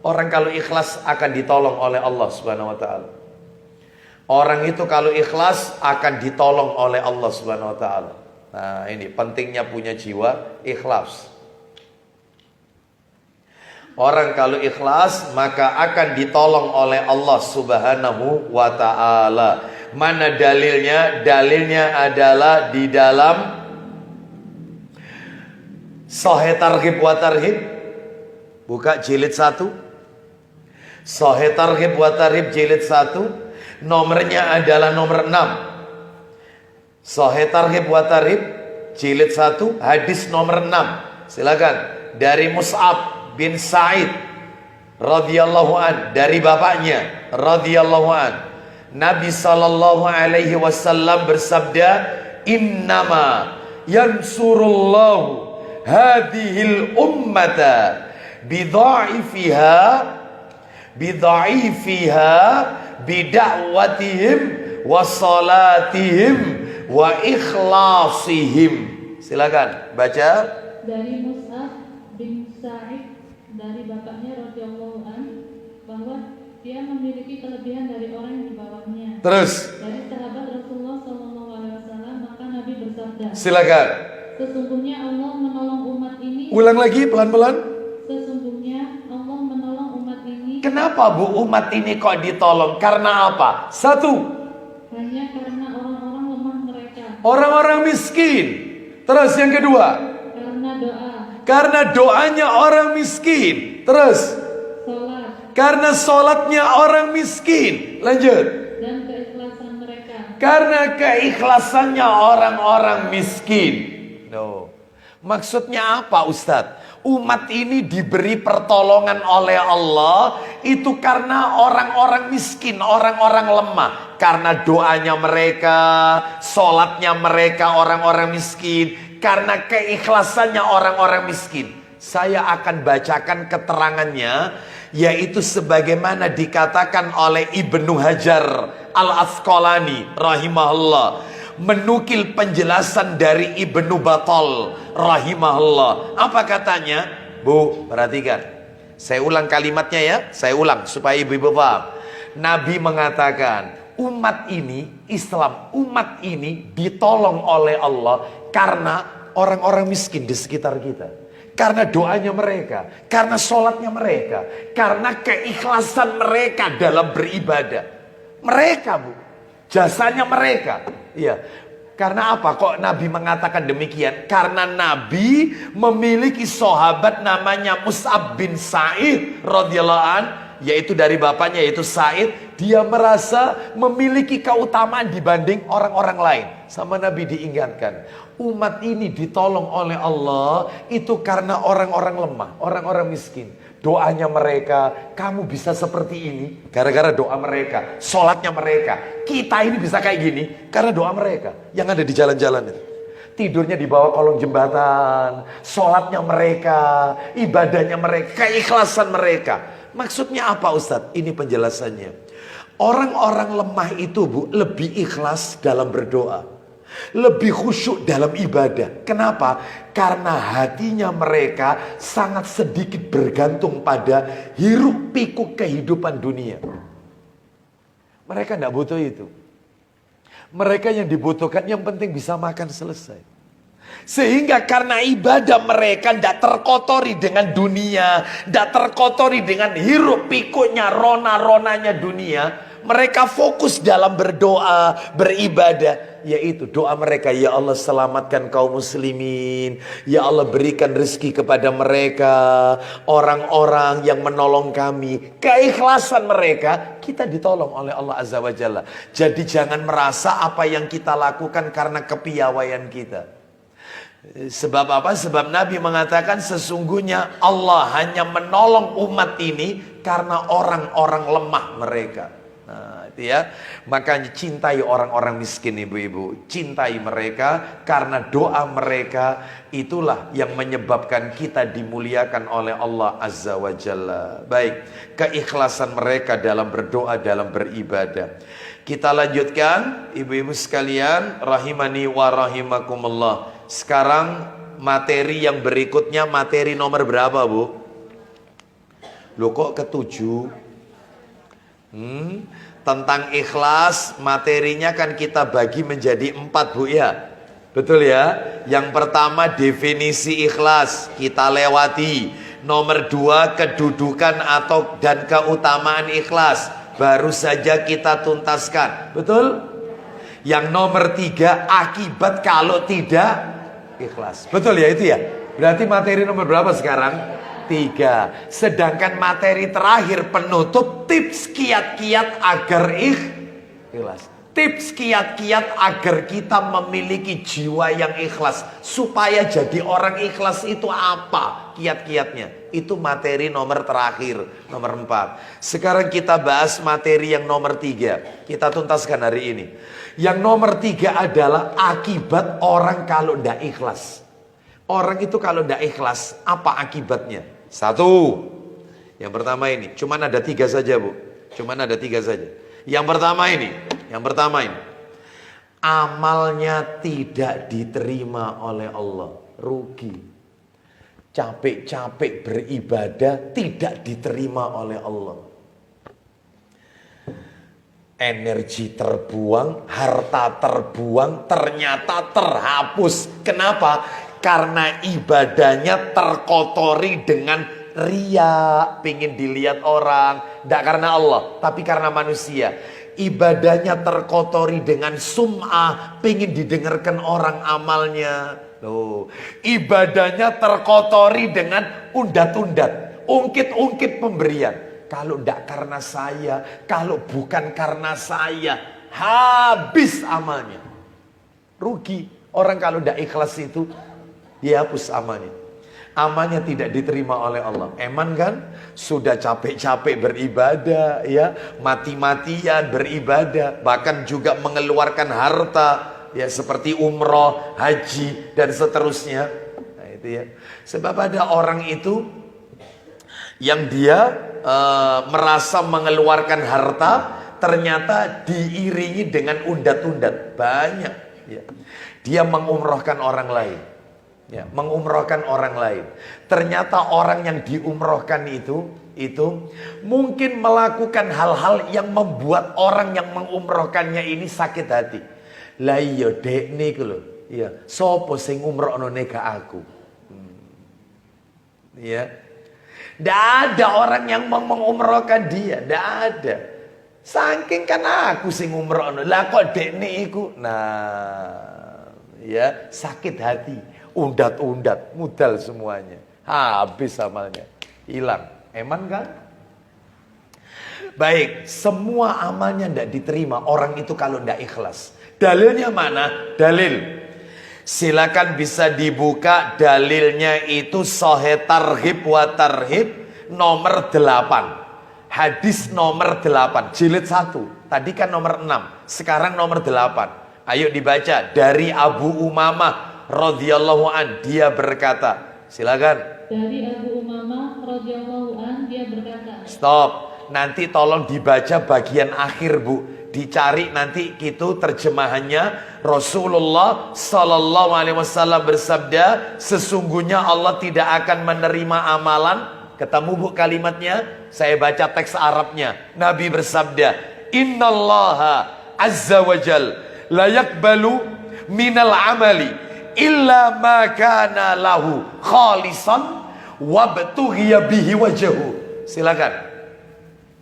Orang kalau ikhlas akan ditolong oleh Allah Subhanahu wa ta'ala. Orang itu kalau ikhlas akan ditolong oleh Allah Subhanahu wa ta'ala. Nah, ini pentingnya punya jiwa ikhlas. Orang kalau ikhlas maka akan ditolong oleh Allah Subhanahu wa ta'ala. Mana dalilnya? Dalilnya adalah di dalam Sahih Targhib wa Tarhib. Buka jilid 1. Sahih Targhib wa Tarhib jilid 1. Nomornya adalah nomor 6. Sahih Targhib wa Tarhib jilid 1 hadis nomor 6. Silakan. Dari Mus'ab bin Sa'id radhiyallahu an, dari bapaknya radhiyallahu an, Nabi sallallahu alaihi wasallam bersabda, "Innama yansurullahu hadhil ummata bidha'ifiha bida'watihim wa salatihim wa ikhlasihim." Silakan baca. Dari Mus'ab bin Sa'id dari bapaknya radhiyallahu an, bahwa dia memiliki kelebihan dari orang yang di bawahnya. Terus Dari sahabat Rasulullah sallallahu alaihi wasallam, maka Nabi bersabda, silakan. sesungguhnya Allah menolong umat ini. Ulang lagi pelan-pelan. Sesungguhnya Allah menolong umat ini. Kenapa Bu umat ini kok ditolong? Karena apa? Satu, Hanya karena orang-orang lemah mereka. orang-orang miskin. Terus yang kedua, Karena doa, karena doanya orang miskin. Terus, sholat, karena sholatnya orang miskin. Lanjut. dan keikhlasan mereka. Karena keikhlasannya orang-orang miskin. No. Maksudnya apa Ustadz? Umat ini diberi pertolongan oleh Allah itu karena orang-orang miskin, orang-orang lemah. Karena doanya mereka, sholatnya mereka orang-orang miskin. Karena keikhlasannya orang-orang miskin. Saya akan bacakan keterangannya, yaitu sebagaimana dikatakan oleh Ibnu Hajar Al-Asqalani rahimahullah, menukil penjelasan dari Ibnu Battal rahimahullah. Apa katanya? Bu, perhatikan. Saya ulang kalimatnya ya, saya ulang supaya ibu-ibu paham. Nabi mengatakan, umat ini, Islam, umat ini ditolong oleh Allah karena orang-orang miskin di sekitar kita. Karena doanya mereka, karena sholatnya mereka, karena keikhlasan mereka dalam beribadah. Mereka Bu, jasanya mereka. Iya. Karena apa kok Nabi mengatakan demikian? Karena Nabi memiliki sahabat namanya Mus'ab bin Sa'id radhiyallahu an, yaitu dari bapaknya yaitu Sa'id. Dia merasa memiliki keutamaan dibanding orang-orang lain. Sama Nabi diingatkan, umat ini ditolong oleh Allah itu karena orang-orang lemah, orang-orang miskin. Doanya mereka, kamu bisa seperti ini gara-gara doa mereka. Sholatnya mereka, kita ini bisa kayak gini karena doa mereka yang ada di jalan-jalan itu. Tidurnya di bawah kolong jembatan, sholatnya mereka, ibadahnya mereka, keikhlasan mereka. Maksudnya apa Ustadz? Ini penjelasannya. Orang-orang lemah itu Bu, lebih ikhlas dalam berdoa, lebih khusyuk dalam ibadah. Kenapa? Karena hatinya mereka sangat sedikit bergantung pada hiruk pikuk kehidupan dunia. Mereka tidak butuh itu. Mereka yang dibutuhkan yang penting bisa makan selesai. Sehingga karena ibadah mereka tidak terkotori dengan dunia, tidak terkotori dengan hiruk pikuknya, rona-ronanya dunia. Mereka fokus dalam berdoa, beribadah. Yaitu doa mereka, ya Allah selamatkan kaum muslimin, ya Allah berikan rezeki kepada mereka, orang-orang yang menolong kami. Keikhlasan mereka, kita ditolong oleh Allah Azza wa Jalla. Jadi jangan merasa apa yang kita lakukan karena kepiawaian kita. Sebab apa? Sebab Nabi mengatakan sesungguhnya Allah hanya menolong umat ini karena orang-orang lemah mereka. Nah, itu ya. Makanya cintai orang-orang miskin ibu-ibu. Cintai mereka karena doa mereka itulah yang menyebabkan kita dimuliakan oleh Allah Azza wa Jalla. Baik, keikhlasan mereka dalam berdoa, dalam beribadah. Kita lanjutkan ibu-ibu sekalian rahimani wa rahimakumullah. Sekarang materi yang berikutnya, materi nomor berapa Bu? Loh kok ketujuh? Tentang ikhlas, materinya kan kita bagi menjadi 4 Bu ya. Betul ya? Yang pertama definisi ikhlas kita lewati. Nomor 2 kedudukan atau dan keutamaan ikhlas baru saja kita tuntaskan. Betul? Yang nomor 3 akibat kalau tidak ikhlas. Betul ya itu ya? Berarti materi nomor berapa sekarang? 3. Sedangkan materi terakhir penutup tips kiat-kiat agar ikhlas. Tips kiat-kiat agar kita memiliki jiwa yang ikhlas. Supaya jadi orang ikhlas itu apa kiat-kiatnya? Itu materi nomor terakhir, nomor 4. Sekarang kita bahas materi yang nomor 3. Kita tuntaskan hari ini. Yang nomor 3 adalah akibat orang kalau tidak ikhlas. Orang itu kalau tidak ikhlas, apa akibatnya? 1. Yang pertama ini, cuman ada 3 saja Bu. Cuman ada 3 saja. Yang pertama ini. Amalnya tidak diterima oleh Allah. Rugi. Capek-capek beribadah tidak diterima oleh Allah. Energi terbuang, harta terbuang, ternyata terhapus. Kenapa? Karena ibadahnya terkotori dengan ria, pengen dilihat orang, tidak karena Allah, tapi karena manusia. Ibadahnya terkotori dengan sum'ah, pengen didengarkan orang amalnya. Loh, ibadahnya terkotori dengan undat-undat, ungkit-ungkit pemberian. Kalau tidak karena saya, kalau bukan karena saya, habis amalnya. Rugi. Orang kalau tidak ikhlas itu dihapus amalnya. Amalnya tidak diterima oleh Allah. Eman kan? Sudah capek-capek beribadah, ya, mati-matian beribadah, bahkan juga mengeluarkan harta, ya, seperti umroh, haji dan seterusnya. Nah, itu ya. Sebab ada orang itu yang dia merasa mengeluarkan harta, ternyata diiringi dengan undat-undat banyak. Ya. Dia mengumrohkan orang lain. Ya, mengumrohkan orang lain. Ternyata orang yang diumrohkan itu mungkin melakukan hal-hal yang membuat orang yang mengumrohkannya ini sakit hati. Lah iya dek niku lho. Iya, sapa sing umrohno neka aku? Ya. Ndak ada orang yang mengumrohkan dia, ndak ada. Saking kan aku sing umrohno. Lah kok dek niku? Nah, ya, sakit hati. Undat-undat, modal semuanya. Habis amalnya. Hilang. Eman kan? Baik, semua amalnya tidak diterima orang itu kalau tidak ikhlas. Dalilnya mana? Dalil. Silakan bisa dibuka dalilnya itu Sahih Targhib wa Tarhib nomor 8. Hadis nomor 8, jilid 1. Tadi kan nomor 6, sekarang nomor 8. Ayo dibaca dari Abu Umamah radhiyallahu an, dia berkata, silakan. Dari Abu Umamah radhiyallahu an, dia berkata. Stop. Nanti tolong dibaca bagian akhir, Bu. Dicari nanti itu terjemahannya. Rasulullah sallallahu alaihi wasallam bersabda, sesungguhnya Allah tidak akan menerima amalan. Ketemu Bu kalimatnya? Saya baca teks Arabnya. Nabi bersabda, innallaha azza wa jal la yaqbalu minal amali illa ma kana lahu khalisan wabtughiya bihi wajhu. Silakan.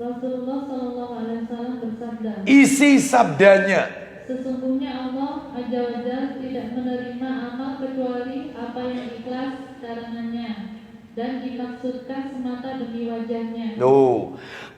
Rasulullah sallallahu alaihi wasallam bersabda. Isi sabdanya. Sesungguhnya Allah Azza wa Jalla tidak menerima amal kecuali apa yang ikhlas karenanya dan dimaksudkan semata demi wajahnya.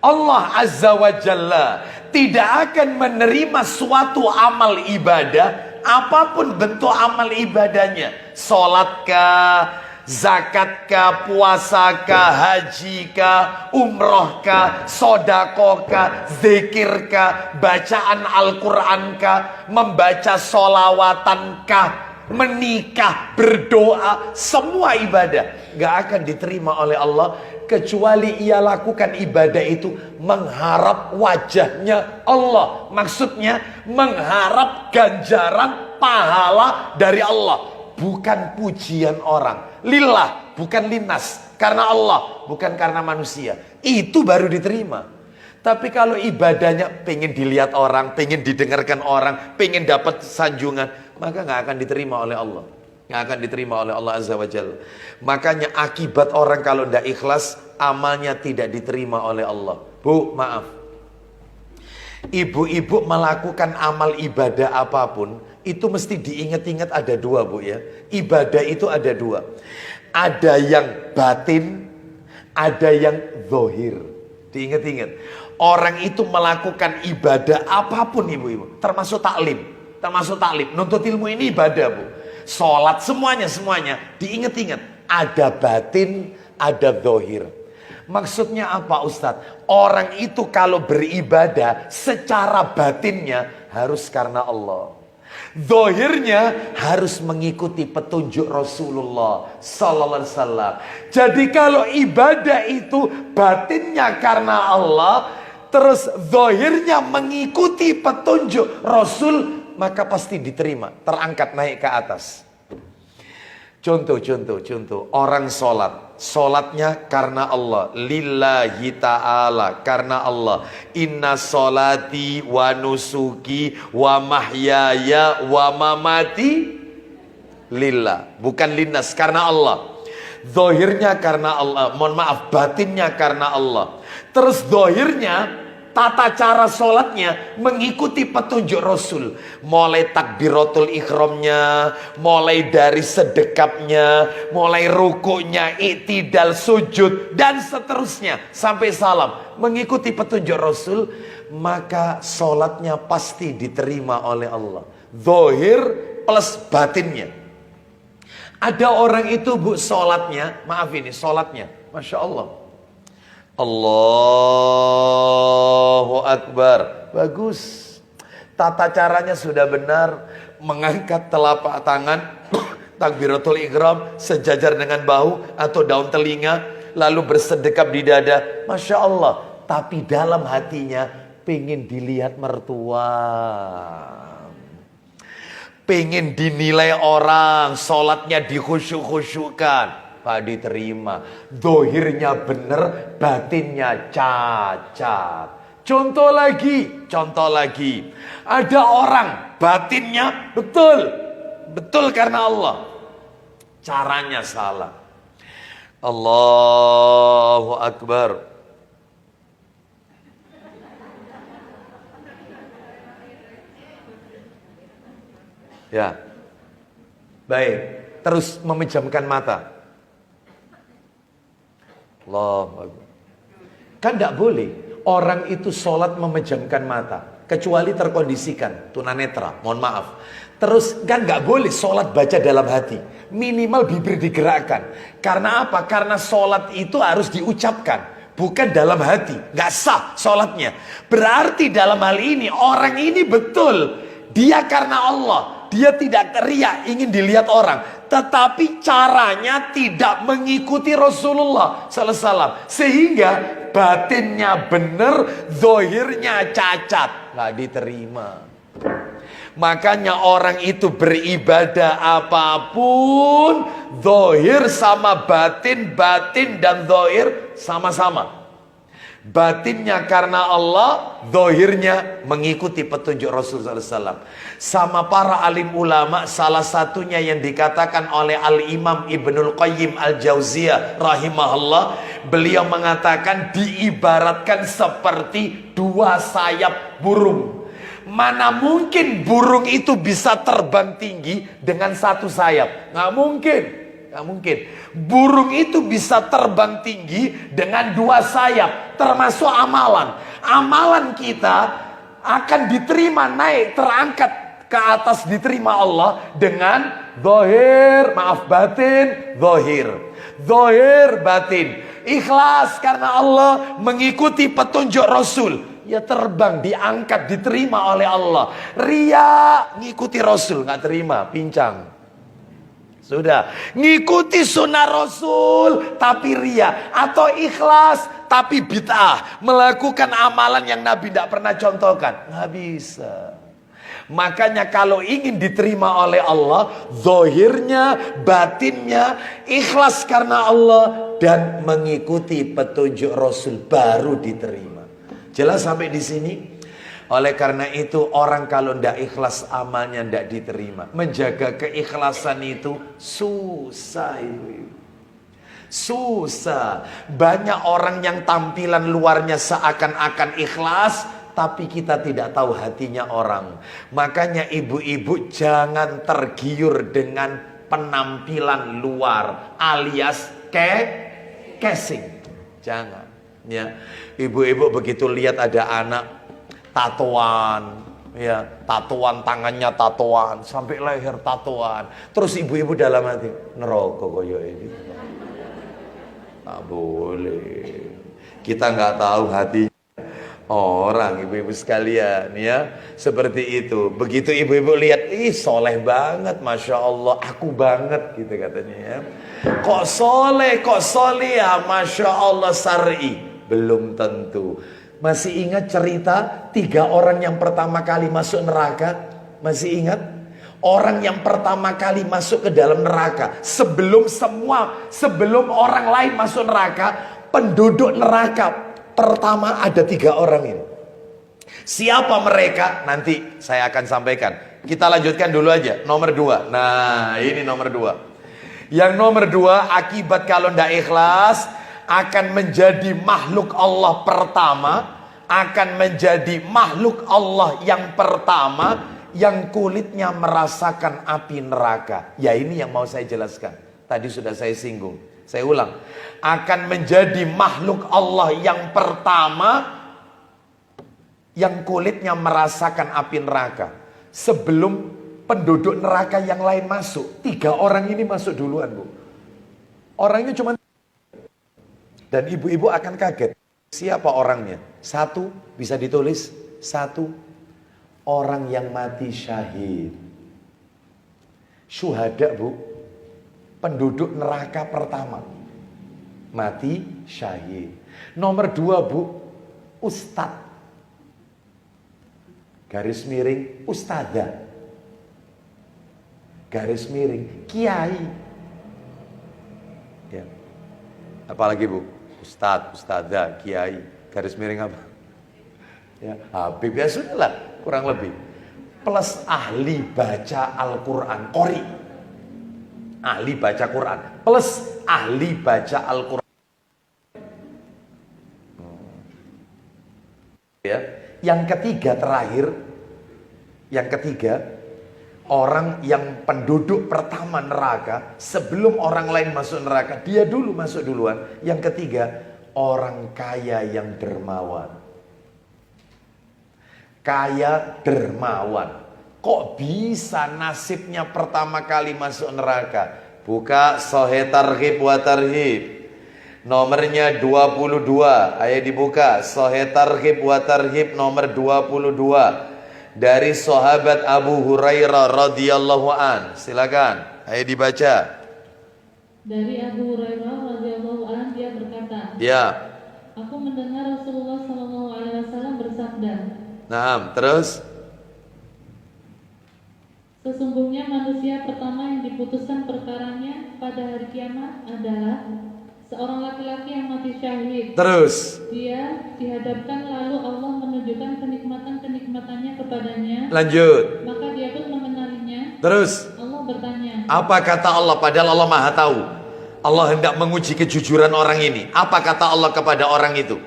Allah Azza wa Jalla tidak akan menerima suatu amal ibadah, apapun bentuk amal ibadahnya, sholatkah, zakatkah, puasakah, hajikah, umrohkah, sodakokah, zikirkah, bacaan Al-Qurankah, membaca solawatankah, menikah, berdoa, semua ibadah gak akan diterima oleh Allah kecuali ia lakukan ibadah itu mengharap wajahnya Allah. Maksudnya mengharap ganjaran pahala dari Allah, bukan pujian orang. Lillah, bukan linnas, karena Allah, bukan karena manusia. Itu baru diterima. Tapi kalau ibadahnya pengen dilihat orang, pengen didengarkan orang, pengen dapat sanjungan, maka nggak akan diterima oleh Allah. Nggak akan diterima oleh Allah Azza wa Jalla. Makanya akibat orang kalau tidak ikhlas, amalnya tidak diterima oleh Allah. Bu, maaf. Ibu-ibu melakukan amal ibadah apapun, itu mesti diingat-ingat ada dua, Bu ya. Ibadah itu ada dua. Ada yang batin, ada yang zahir. Diingat-ingat. Orang itu melakukan ibadah apapun, ibu-ibu, termasuk taklim. Termasuk taklim. Nuntut ilmu ini ibadah, Bu. Sholat, semuanya. Diingat-ingat. Ada batin, ada zahir. Maksudnya apa, Ustadz? Orang itu kalau beribadah secara batinnya harus karena Allah. Zahirnya harus mengikuti petunjuk Rasulullah sallallahu alaihi wasallam. Jadi kalau ibadah itu batinnya karena Allah, terus zahirnya mengikuti petunjuk Rasul, maka pasti diterima, terangkat naik ke atas. Contoh. Orang sholatnya karena Allah, lillahi ta'ala, karena Allah. Inna sholati wa nusuki wa mahyaya wa mamati lillah, bukan linnas, karena Allah. Zahirnya karena Allah, mohon maaf, batinnya karena Allah. Terus zahirnya, tata cara sholatnya mengikuti petunjuk Rasul. Mulai takbiratul ihramnya, mulai dari sedekapnya, mulai rukuknya, i'tidal, sujud, dan seterusnya sampai salam. Mengikuti petunjuk Rasul, maka sholatnya pasti diterima oleh Allah. Zahir plus batinnya. Ada orang itu, Bu, sholatnya, maaf ini, sholatnya, Masya Allah, Allahu Akbar. Bagus. Tata caranya sudah benar. Mengangkat telapak tangan, takbiratul ihram sejajar dengan bahu atau daun telinga, lalu bersedekap di dada. Masya Allah. Tapi dalam hatinya pengen dilihat mertua, pengen dinilai orang, sholatnya dikhusyuk-khusyukkan. Pak, diterima. Dohirnya bener, batinnya cacat. Contoh lagi. Ada orang batinnya betul karena Allah, caranya salah. Allahu Akbar. Ya, baik. Terus memejamkan mata. Allah. Kan tidak boleh orang itu sholat memejamkan mata, kecuali terkondisikan, tunanetra, mohon maaf. Terus kan nggak boleh sholat baca dalam hati, minimal bibir digerakkan. Karena apa? Karena sholat itu harus diucapkan, bukan dalam hati. Nggak sah sholatnya. Berarti dalam hal ini orang ini betul dia karena Allah, dia tidak teriak ingin dilihat orang, tetapi caranya tidak mengikuti Rasulullah sallallahu alaihi wasallam, sehingga batinnya benar, zahirnya cacat, nggak diterima. Makanya orang itu beribadah apapun, zahir sama batin, batin dan zahir sama-sama. Batinnya karena Allah, zahirnya mengikuti petunjuk Rasulullah SAW. Sama para alim ulama, salah satunya yang dikatakan oleh Al-Imam Ibnul Qayyim Al-Jauziyah rahimahullah, beliau mengatakan diibaratkan seperti dua sayap burung. Mana mungkin burung itu bisa terbang tinggi dengan satu sayap? Nggak mungkin. Nggak mungkin. Burung itu bisa terbang tinggi dengan dua sayap, termasuk amalan. Amalan kita akan diterima, naik, terangkat ke atas, diterima Allah dengan zahir, maaf, batin, zahir. Zahir, batin. Ikhlas karena Allah, mengikuti petunjuk Rasul. Ya terbang, diangkat, diterima oleh Allah. Ria, ngikuti Rasul, nggak terima, pincang. Sudah, ngikuti sunnah Rasul tapi ria, atau ikhlas tapi bid'ah, melakukan amalan yang Nabi tidak pernah contohkan, nggak bisa. Makanya kalau ingin diterima oleh Allah, zahirnya, batinnya, ikhlas karena Allah dan mengikuti petunjuk Rasul, baru diterima. Jelas sampai di sini? Oleh karena itu orang kalau tidak ikhlas amalnya tidak diterima. Menjaga keikhlasan itu susah ibu-ibu. Susah. Banyak orang yang tampilan luarnya seakan-akan ikhlas, tapi kita tidak tahu hatinya orang. Makanya ibu-ibu jangan tergiur dengan penampilan luar alias casing. Jangan. Ya, ibu-ibu begitu lihat ada anak tatoan, ya, tatoan tangannya tatoan, sampai leher tatoan. Terus ibu-ibu dalam hati, neraka koyo ini. Tak boleh. Kita nggak tahu hati orang, ibu-ibu sekalian, ya. Seperti itu. Begitu ibu-ibu lihat, ih soleh banget, Masya Allah, aku banget, gitu katanya ya. Kok soleh ya, Masya Allah syar'i. Belum tentu. Masih ingat cerita 3 orang yang pertama kali masuk neraka? Masih ingat? Orang yang pertama kali masuk ke dalam neraka, sebelum orang lain masuk neraka, penduduk neraka pertama ada 3 orang ini. Siapa mereka? Nanti saya akan sampaikan. Kita lanjutkan dulu aja. Nomor 2. Nah, ini nomor 2. Yang nomor 2, akibat kalau tidak ikhlas, akan menjadi makhluk Allah pertama, akan menjadi makhluk Allah yang pertama, yang kulitnya merasakan api neraka. Ya, ini yang mau saya jelaskan. Tadi sudah saya singgung. Saya ulang. Akan menjadi makhluk Allah yang pertama, yang kulitnya merasakan api neraka. Sebelum penduduk neraka yang lain masuk, 3 orang ini masuk duluan, Bu. Orangnya cuma, dan ibu-ibu akan kaget. Siapa orangnya? 1, bisa ditulis. 1, orang yang mati syahid. Syuhada, Bu. Penduduk neraka pertama. Mati syahid. Nomor 2, Bu. Ustadz. Garis miring, ustadzah. Garis miring, kiai. Ya. Apalagi, Bu? Ustadz, ustadzah, kiai. Garis miring apa? Ya, Habib, ya sudahlah, kurang lebih. Plus ahli baca Al-Quran, qori. Ahli baca Quran. Plus ahli baca Al-Quran. Ya. Yang ketiga terakhir, orang yang penduduk pertama neraka, sebelum orang lain masuk neraka, dia dulu masuk duluan. Yang ketiga, orang kaya yang dermawan. Kaya dermawan. Kok bisa nasibnya pertama kali masuk neraka? Buka Sahih Targhib wa Tarhib. Nomornya 22. Ayo dibuka. Sahih Targhib wa Tarhib nomor 22. Dari sahabat Abu Hurairah radhiyallahu an. Silakan. Ayo dibaca. Dari Abu Hurairah radhiyallahu an, dia berkata, Ya. aku mendengar Rasulullah SAW bersabda, Naam, terus? sesungguhnya manusia pertama yang diputuskan perkaranya pada hari kiamat adalah seorang laki-laki yang mati syahid. Terus? Dia dihadapkan, lalu Allah menunjukkan kenikmatan-kenikmatannya kepadanya. Lanjut. Maka dia pun mengenalinya. Terus? Allah bertanya, Apa kata Allah? Padahal Allah Maha tahu. Allah hendak menguji kejujuran orang ini. Apa kata Allah kepada orang itu?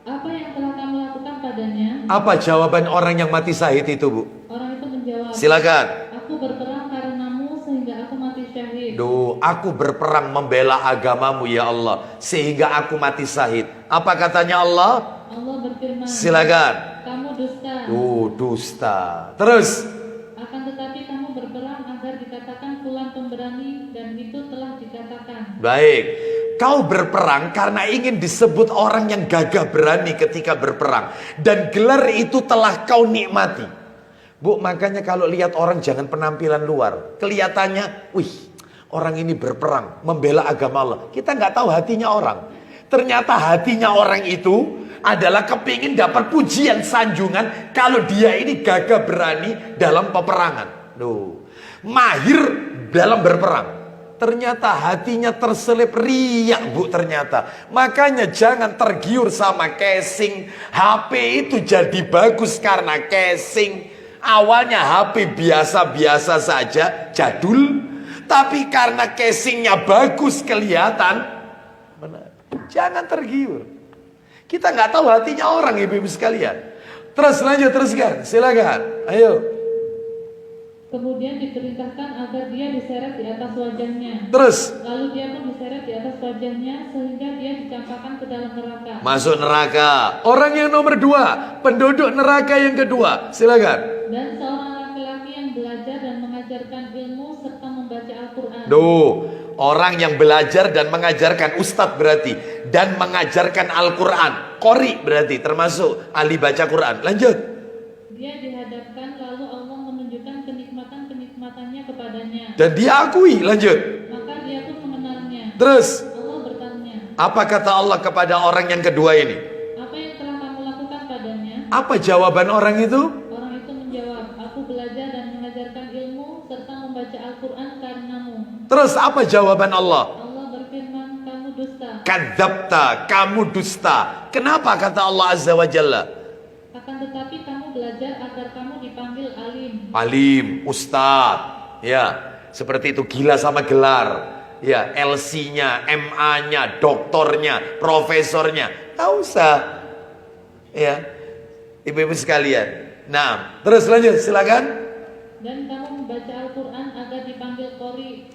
apa yang telah kamu lakukan padanya? Apa jawaban orang yang mati syahid itu, Bu? Orang itu menjawab, Silakan. aku berperang karenamu sehingga aku mati syahid. Duh, aku berperang membela agamamu ya Allah, sehingga aku mati syahid. Apa katanya Allah? Allah berfirman, Silakan. kamu dusta. Dusta. Terus? Akan tetapi kamu berperang agar dikatakan fulan pemberani, dan itu telah dikatakan. Baik. Kau berperang karena ingin disebut orang yang gagah berani ketika berperang. Dan gelar itu telah kau nikmati. Bu, makanya kalau lihat orang jangan penampilan luar. Kelihatannya, wih, orang ini berperang, membela agama Allah. Kita nggak tahu hatinya orang. Ternyata hatinya orang itu adalah kepingin dapat pujian, sanjungan kalau dia ini gagah berani dalam peperangan. Duh, mahir dalam berperang. Ternyata hatinya terselip riak, Bu, ternyata. Makanya jangan tergiur sama casing. HP itu jadi bagus karena casing. Awalnya HP biasa-biasa saja, jadul. Tapi karena casingnya bagus kelihatan, jangan tergiur. Kita nggak tahu hatinya orang, ibu-ibu sekalian. Terus lanjut, teruskan, silakan. Ayo. Kemudian diperintahkan agar dia diseret di atas wajahnya. Terus Lalu dia pun diseret di atas wajahnya sehingga dia dicampakkan ke dalam neraka. masuk neraka. Orang yang nomor 2, penduduk neraka yang kedua. Silakan. Dan seorang laki-laki yang belajar dan mengajarkan ilmu serta membaca Al-Quran. Orang yang belajar dan mengajarkan, ustadz berarti, dan mengajarkan Al-Quran, qori berarti, termasuk ahli baca Quran. Lanjut. Dia dihadapkan lalu Allah menunjukkan kenikmatan-kenikmatannya kepadanya. Dan dia akui. Lanjut. Maka dia pun mengenalnya. Terus Allah bertanya, apa kata Allah kepada orang yang kedua ini? apa yang telah kamu lakukan padanya? Apa jawaban orang itu? Orang itu menjawab, aku belajar dan mengajarkan ilmu serta membaca Al-Quran karenamu. Terus apa jawaban Allah? Allah berfirman, kamu dusta. Kadzabta, kamu dusta. Kenapa kata Allah Azza wa Jalla? Akan tetapi kamu belajar agar kamu dipanggil alim. Alim, ustadz. Ya, seperti itu, gila sama gelar. Ya, LC-nya, MA-nya, doktornya, profesornya. Nggak usah. Ya, ibu-ibu sekalian. Nah, terus lanjut, silakan. Dan kamu membaca Al-Quran agar dipanggil qori.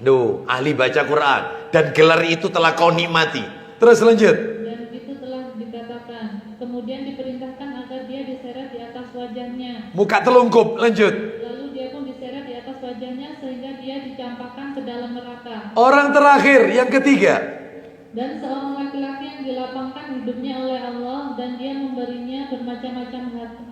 Ahli baca Quran. Dan gelar itu telah kau nikmati. Terus lanjut. Dan itu telah dikatakan. Kemudian diperintahkan agar dia diseret di atas wajahnya. Muka telungkup, lanjut. Lalu dia pun diseret di atas wajahnya sehingga dia dicampakkan ke dalam neraka. Orang terakhir, yang ketiga. Dan seorang laki-laki yang dilapangkan hidupnya oleh Allah dan dia memberinya bermacam-macam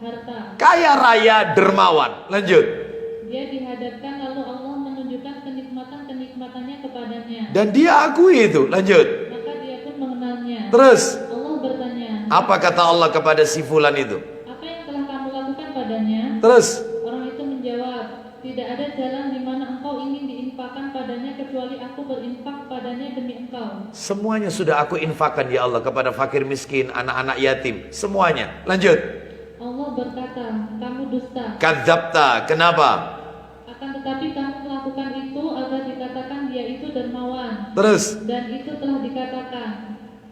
harta. Kaya raya dermawan. Lanjut. Dia dihadapkan lalu Allah menunjukkan kenikmatan-kenikmatannya kepadanya. Dan dia akui itu. Lanjut. Maka dia pun mengenalnya. Terus Allah bertanya, apa kata Allah kepada si fulan itu? apa yang telah kamu lakukan padanya? Terus Orang itu menjawab, tidak ada jalan di mana engkau ingin diinfakkan padanya kecuali aku berinfak padanya demi engkau. semuanya sudah aku infakkan ya Allah kepada fakir miskin, anak-anak yatim, semuanya. Lanjut. Allah berkata, kamu dusta. Kadzabta, kenapa? Akan tetapi kamu melakukan itu agar dikatakan dia itu dermawan. Terus Dan itu telah dikatakan.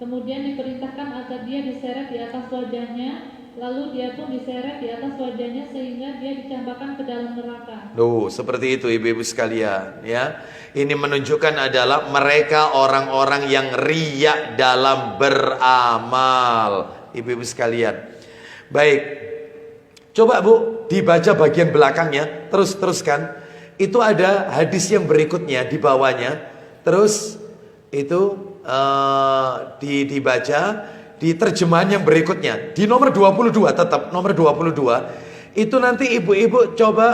Kemudian diperintahkan agar dia diseret di atas wajahnya. Lalu dia pun diseret di atas wajahnya sehingga dia dicampakkan ke dalam neraka. seperti itu ibu-ibu sekalian ya. Ini menunjukkan adalah mereka orang-orang yang riya dalam beramal, ibu-ibu sekalian. Baik. Coba Bu, dibaca bagian belakangnya, teruskan. Itu ada hadis yang berikutnya di bawahnya. Terus itu dibaca di terjemahan yang berikutnya di nomor 22, tetap nomor 22. Itu nanti ibu-ibu coba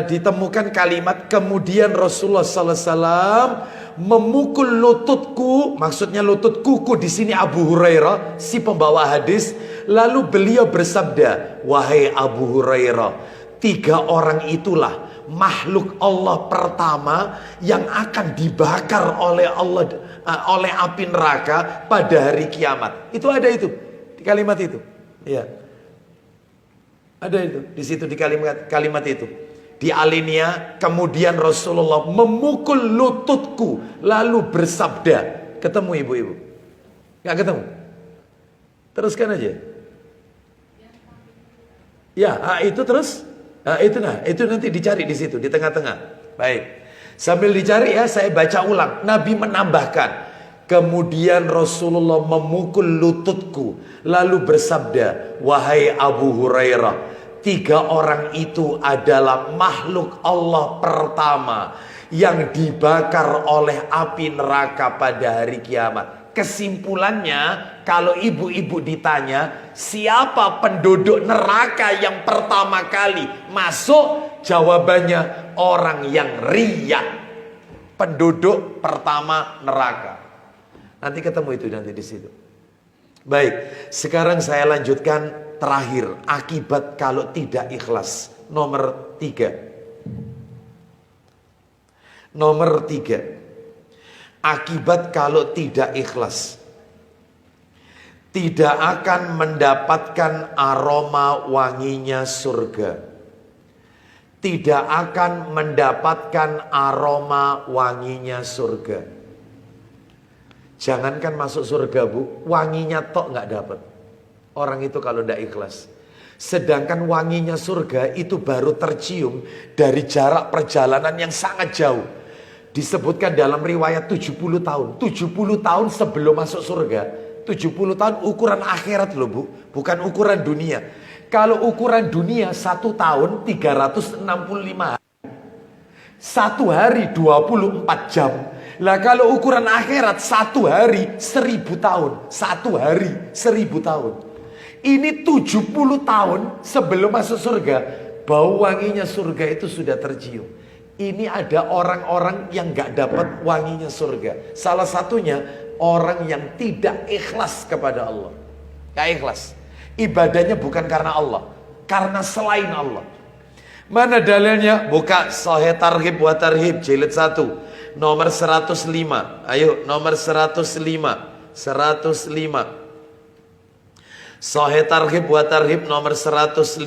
ditemukan kalimat kemudian Rasulullah SAW memukul lututku, maksudnya lutut kuku di sini Abu Hurairah si pembawa hadis. Lalu beliau bersabda, wahai Abu Hurairah, 3 orang itulah makhluk Allah pertama yang akan dibakar oleh Allah oleh api neraka pada hari kiamat. Itu ada itu di kalimat itu. Ya. Ada itu di situ di kalimat itu. Di alinea kemudian Rasulullah memukul lututku lalu bersabda. Ketemu ibu-ibu? Enggak ketemu? Teruskan aja. Ya, itu terus. Itu nanti dicari di situ di tengah-tengah. Baik. Sambil dicari ya saya baca ulang. Nabi menambahkan, kemudian Rasulullah memukul lututku lalu bersabda, wahai Abu Hurairah, 3 orang itu adalah makhluk Allah pertama yang dibakar oleh api neraka pada hari kiamat. Kesimpulannya, kalau ibu-ibu ditanya siapa penduduk neraka yang pertama kali masuk, jawabannya orang yang riya. Penduduk pertama neraka. Nanti ketemu itu nanti di situ. Baik, sekarang saya lanjutkan terakhir, akibat kalau tidak ikhlas. Nomor 3. Nomor 3, akibat kalau tidak ikhlas, tidak akan mendapatkan aroma wanginya surga. Tidak akan mendapatkan aroma wanginya surga. Jangankan masuk surga bu, wanginya tok nggak dapat. Orang itu kalau tidak ikhlas. Sedangkan wanginya surga itu baru tercium dari jarak perjalanan yang sangat jauh. Disebutkan dalam riwayat 70 tahun. 70 tahun sebelum masuk surga. 70 tahun ukuran akhirat loh bu, bukan ukuran dunia. Kalau ukuran dunia 1 tahun 365 hari. 1 hari 24 jam. Lah kalau ukuran akhirat 1 hari 1000 tahun. 1 hari 1000 tahun. Ini 70 tahun sebelum masuk surga, bau wanginya surga itu sudah tercium. Ini ada orang-orang yang gak dapat wanginya surga. Salah satunya orang yang tidak ikhlas kepada Allah. Gak ikhlas. Ibadahnya bukan karena Allah, karena selain Allah. Mana dalilnya? Buka Sahih Targhib wa Tarhib jilid 1 nomor 105. Ayo nomor 105. 105. Sahih Targhib wa Tarhib nomor 105.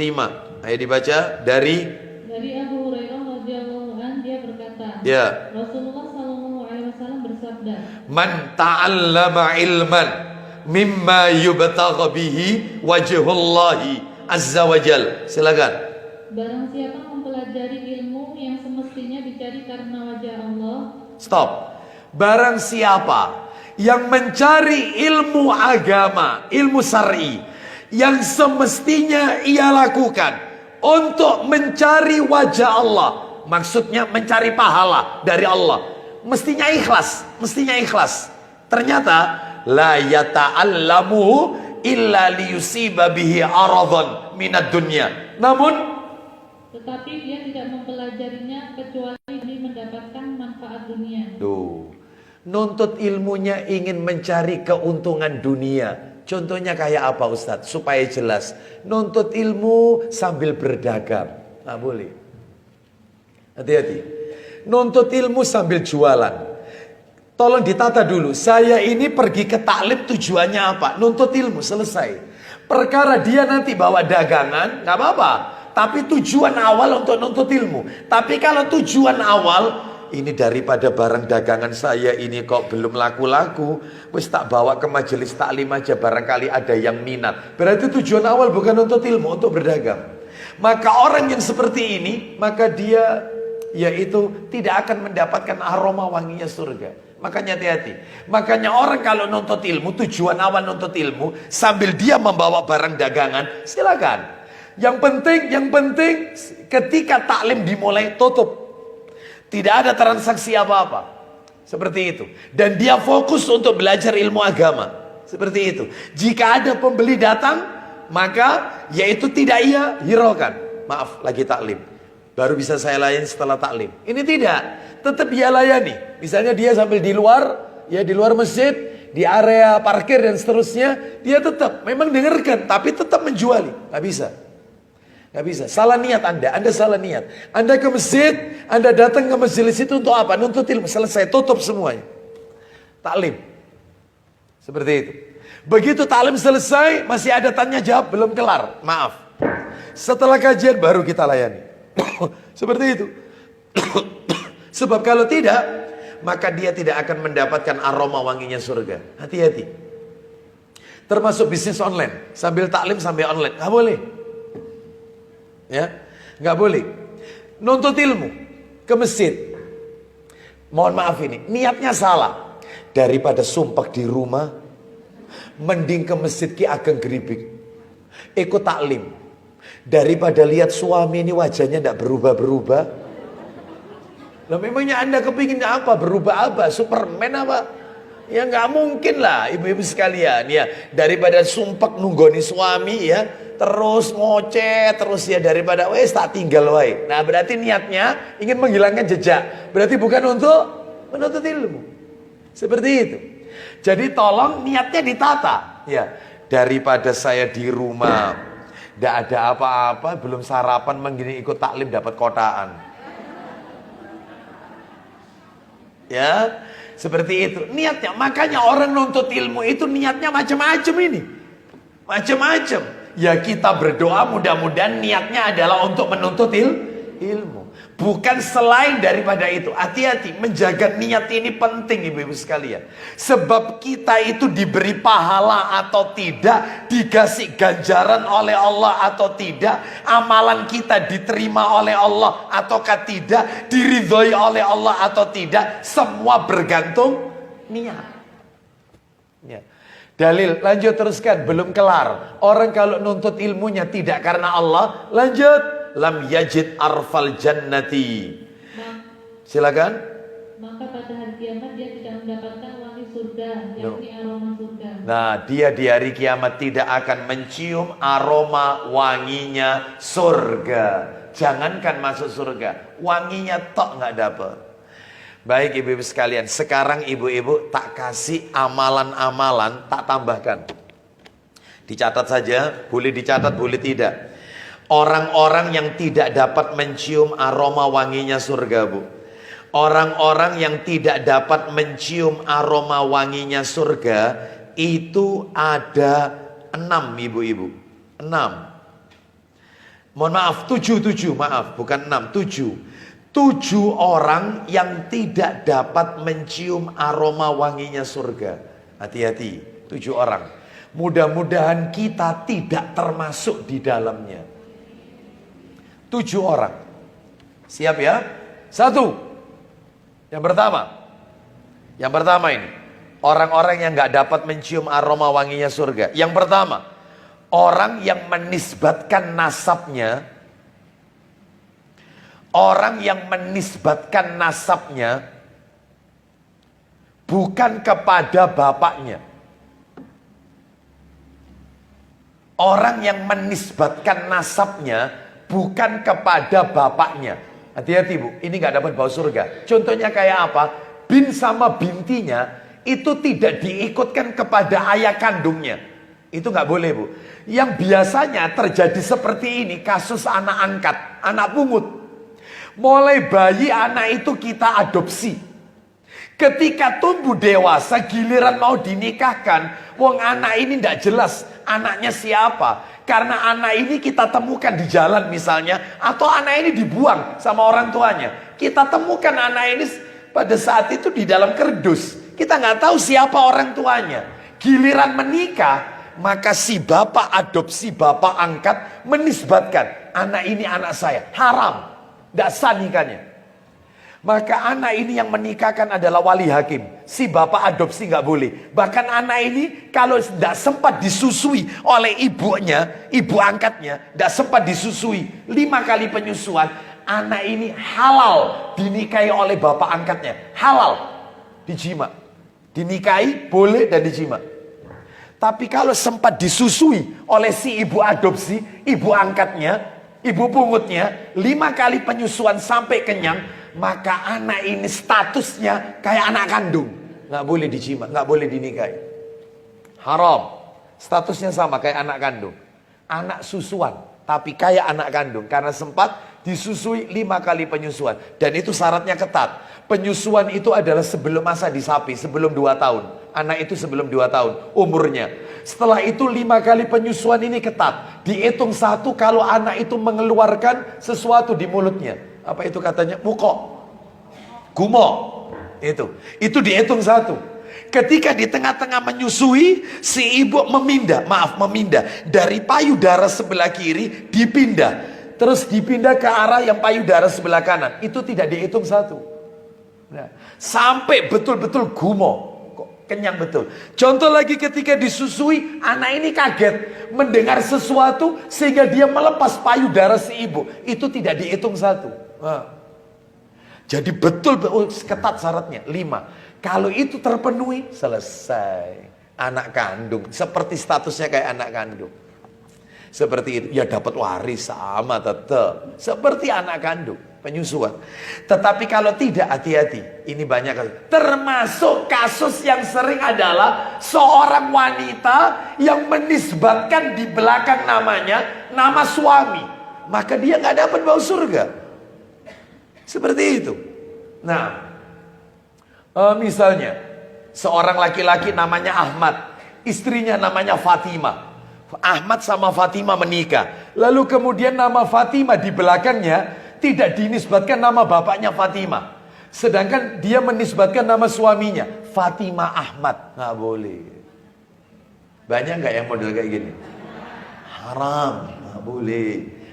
Ayo dibaca dari Abu Hurairah radhiyallahu an, dia berkata, ya. Rasulullah sallallahu alaihi wasallam bersabda, Man ta'allama ilman mimma yubtagha bihi wajhullahi azza wajal. Silakan. barang siapa mempelajari ilmu yang semestinya dicari karena wajah Allah. Stop. Barang siapa yang mencari ilmu agama, ilmu syar'i yang semestinya ia lakukan untuk mencari wajah Allah, maksudnya mencari pahala dari Allah, mestinya ikhlas, mestinya ikhlas. Ternyata la yata'allamuhu illa liyusiba bihi aradhan minad dunya. Namun Tetapi dia tidak mempelajarinya kecuali demi mendapatkan manfaat dunia. tuh, nuntut ilmunya ingin mencari keuntungan dunia. Contohnya kayak apa Ustadz? Supaya jelas. Nuntut ilmu sambil berdagang. Nggak boleh. Hati-hati. Nuntut ilmu sambil jualan. Tolong ditata dulu. Saya ini pergi ke taklim tujuannya apa? Nuntut ilmu, selesai. Perkara dia nanti bawa dagangan, nggak apa-apa. Tapi tujuan awal untuk nuntut ilmu. Tapi kalau tujuan awal, ini daripada barang dagangan saya ini kok belum laku-laku, wis tak bawa ke majelis taklim aja, barangkali ada yang minat. Berarti tujuan awal bukan untuk ilmu, untuk berdagang. Maka orang yang seperti ini, maka dia yaitu tidak akan mendapatkan aroma wanginya surga. Makanya hati-hati. Makanya orang kalau nuntut ilmu, tujuan awal nuntut ilmu, sambil dia membawa barang dagangan, silakan. Yang penting ketika taklim dimulai, tutup. Tidak ada transaksi apa-apa. Seperti itu. Dan dia fokus untuk belajar ilmu agama. Seperti itu. Jika ada pembeli datang, maka yaitu tidak ia hiraukan. Maaf, lagi taklim. Baru bisa saya layani setelah taklim. Ini tidak. Tetap dia layani. Misalnya dia sambil di luar, ya di luar masjid, di area parkir dan seterusnya, dia tetap memang dengarkan, tapi tetap menjuali. Nggak bisa. Gak bisa, salah niat Anda salah niat. Anda ke masjid, Anda datang ke majelis itu untuk apa? Nuntut ilmu, selesai, tutup semuanya. Taklim. Seperti itu. Begitu taklim selesai, masih ada tanya jawab, belum kelar, maaf. Setelah kajian baru kita layani. Seperti itu. Sebab kalau tidak, maka dia tidak akan mendapatkan aroma wanginya surga. Hati-hati. Termasuk bisnis online, sambil taklim sambil online, gak boleh. Ya, nggak boleh. Nuntut ilmu ke masjid. Mohon maaf ini, niatnya salah. Daripada sumpah di rumah, mending ke masjid Ki Ageng Geribik. Ikut taklim. Daripada lihat suami ini wajahnya tidak berubah-berubah. Lah memangnya Anda kepinginnya apa? Berubah apa? Superman apa? Ya nggak mungkin lah ibu-ibu sekalian ya. Daripada sumpah nunggoni suami ya, terus ngoceh terus ya, daripada wes tak tinggal wae. Nah berarti niatnya ingin menghilangkan jejak. Berarti bukan untuk menuntut ilmu. Seperti itu. Jadi tolong niatnya ditata ya. Daripada saya di rumah tidak ada apa-apa, belum sarapan, mengini ikut taklim dapat kotaan. Ya, seperti itu niatnya. Makanya orang nuntut ilmu itu niatnya macam-macam ini. Macam-macam. Ya kita berdoa mudah-mudahan niatnya adalah untuk menuntut ilmu. Bukan selain daripada itu. Hati-hati, menjaga niat ini penting ibu-ibu sekalian. Sebab kita itu diberi pahala atau tidak, dikasih ganjaran oleh Allah atau tidak, amalan kita diterima oleh Allah ataukah tidak, diridhoi oleh Allah atau tidak, semua bergantung niat. Ya. Dalil, lanjut teruskan, belum kelar. Orang kalau nuntut ilmunya tidak karena Allah, lanjut. Lam yajid arfal jannati. Silakan. Maka pada hari kiamat dia tidak mendapatkan wangi surga, yakni aroma surga. Nah, dia di hari kiamat tidak akan mencium aroma wanginya surga. Jangankan masuk surga, wanginya tok nggak dapat. Baik ibu-ibu sekalian, sekarang ibu-ibu tak kasih amalan-amalan, tak tambahkan. Dicatat saja, boleh dicatat, boleh tidak. Orang-orang yang tidak dapat mencium aroma wanginya surga, Bu. Orang-orang yang tidak dapat mencium aroma wanginya surga, itu ada 6 ibu-ibu. 6. Mohon maaf, 7, maaf, bukan 6, 7. 7 orang yang tidak dapat mencium aroma wanginya surga. Hati-hati, 7 orang. Mudah-mudahan kita tidak termasuk di dalamnya. 7 orang. Siap ya? 1. Yang pertama ini, orang-orang yang gak dapat mencium aroma wanginya surga. Yang pertama, orang yang menisbatkan nasabnya, bukan kepada bapaknya. Orang yang menisbatkan nasabnya bukan kepada bapaknya. Hati-hati Bu, ini gak dapat bawa surga. Contohnya kayak apa? Bin sama bintinya itu tidak diikutkan kepada ayah kandungnya. Itu gak boleh Bu. Yang biasanya terjadi seperti ini, kasus anak angkat, anak pungut. Mulai bayi anak itu kita adopsi. Ketika tumbuh dewasa, giliran mau dinikahkan, wong anak ini tidak jelas anaknya siapa. Karena anak ini kita temukan di jalan misalnya, atau anak ini dibuang sama orang tuanya. Kita temukan anak ini pada saat itu di dalam kerdus. Kita nggak tahu siapa orang tuanya. Giliran menikah, maka si bapak adopsi, bapak angkat menisbatkan anak ini anak saya. Haram, tidak sah nikahnya. Maka anak ini yang menikahkan adalah wali hakim. Si bapak adopsi nggak boleh. Bahkan anak ini kalau tidak sempat disusui oleh ibunya, ibu angkatnya, tidak sempat disusui 5 kali penyusuan, anak ini halal dinikahi oleh bapak angkatnya. Halal dijima, dinikahi boleh dan dijima. Tapi kalau sempat disusui oleh si ibu adopsi, ibu angkatnya, ibu pungutnya, 5 kali penyusuan sampai kenyang, maka anak ini statusnya kayak anak kandung. Nggak boleh dijima, nggak boleh dinikahi. Haram. Statusnya sama kayak anak kandung. Anak susuan, tapi kayak anak kandung. Karena sempat disusui 5 kali penyusuan. Dan itu syaratnya ketat. Penyusuan itu adalah sebelum masa disapi, sebelum 2 tahun. Anak itu sebelum 2 tahun umurnya. Setelah itu 5 kali penyusuan ini ketat. Dihitung 1 kalau anak itu mengeluarkan sesuatu di mulutnya. Apa itu katanya? Muko, gumo. Itu dihitung 1. Ketika di tengah-tengah menyusui, si ibu memindah dari payudara sebelah kiri dipindah, terus dipindah ke arah yang payudara sebelah kanan. Itu tidak dihitung 1. Nah, sampai betul-betul gumo, kok kenyang betul. Contoh lagi ketika disusui, anak ini kaget mendengar sesuatu sehingga dia melepas payudara si ibu. Itu tidak dihitung 1. Jadi betul-betul ketat syaratnya 5. Kalau itu terpenuhi, selesai. Anak kandung, seperti statusnya kayak anak kandung. Seperti itu, ya dapat waris sama tetap. Seperti anak kandung, penyusuan. Tetapi kalau tidak, hati-hati. Ini banyak kasus. Termasuk kasus yang sering adalah seorang wanita yang menisbatkan di belakang namanya nama suami. Maka dia nggak dapat bau surga. Seperti itu. Nah, Misalnya, seorang laki-laki namanya Ahmad, istrinya namanya Fatimah. Ahmad sama Fatimah menikah. Lalu kemudian nama Fatimah di belakangnya tidak dinisbatkan nama bapaknya Fatimah. Sedangkan dia menisbatkan nama suaminya, Fatimah Ahmad. Nggak boleh. Banyak nggak yang model kayak gini? Haram, nggak boleh.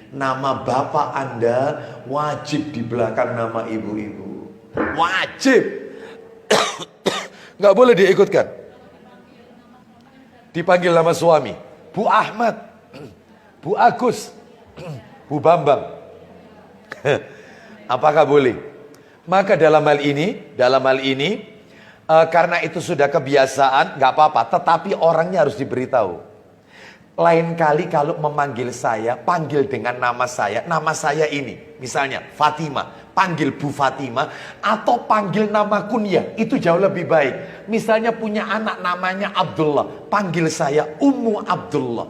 Nama bapak Anda wajib di belakang nama ibu-ibu. Wajib. Nggak boleh diikutkan. Dipanggil nama suami, Bu Ahmad, Bu Agus, Bu Bambang. Apakah boleh? Maka dalam hal ini, karena itu sudah kebiasaan, nggak apa-apa. Tetapi orangnya harus diberitahu. Lain kali kalau memanggil saya, panggil dengan nama saya ini. Misalnya Fatimah, panggil Bu Fatimah. Atau panggil nama kunyah, itu jauh lebih baik. Misalnya punya anak namanya Abdullah, panggil saya Ummu Abdullah.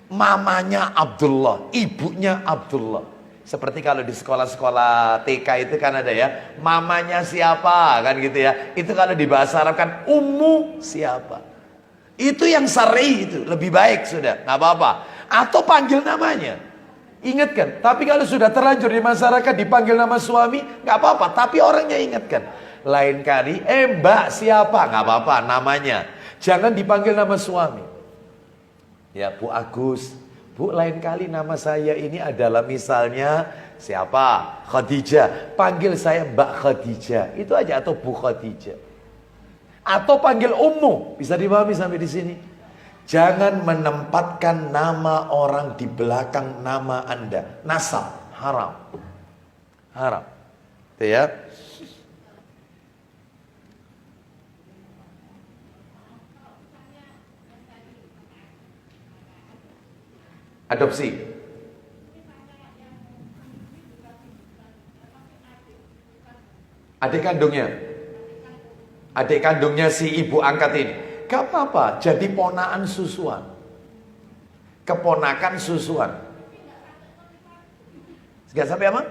Mamanya Abdullah, ibunya Abdullah. Seperti kalau di sekolah-sekolah TK itu kan ada ya, mamanya siapa kan gitu ya. Itu kalau di bahasa Arab kan Ummu siapa. Itu yang syar'i, itu lebih baik sudah, nggak apa-apa. Atau panggil namanya, ingatkan. Tapi kalau sudah terlanjur di masyarakat dipanggil nama suami, nggak apa-apa. Tapi orangnya ingatkan. Lain kali, Mbak siapa, nggak apa-apa namanya. Jangan dipanggil nama suami. Ya Bu Agus, Bu, lain kali nama saya ini adalah misalnya siapa, Khadijah. Panggil saya Mbak Khadijah, itu aja, atau Bu Khadijah. Atau panggil Ummu, bisa dipahami sampai di sini. Jangan menempatkan nama orang di belakang nama Anda. Nasab, haram. Haram. Itu ya. Adopsi. Adik kandungnya. Adik kandungnya si ibu angkat ini. Gak apa-apa, jadi ponaan susuan. Keponakan susuan. Gak sampai apa?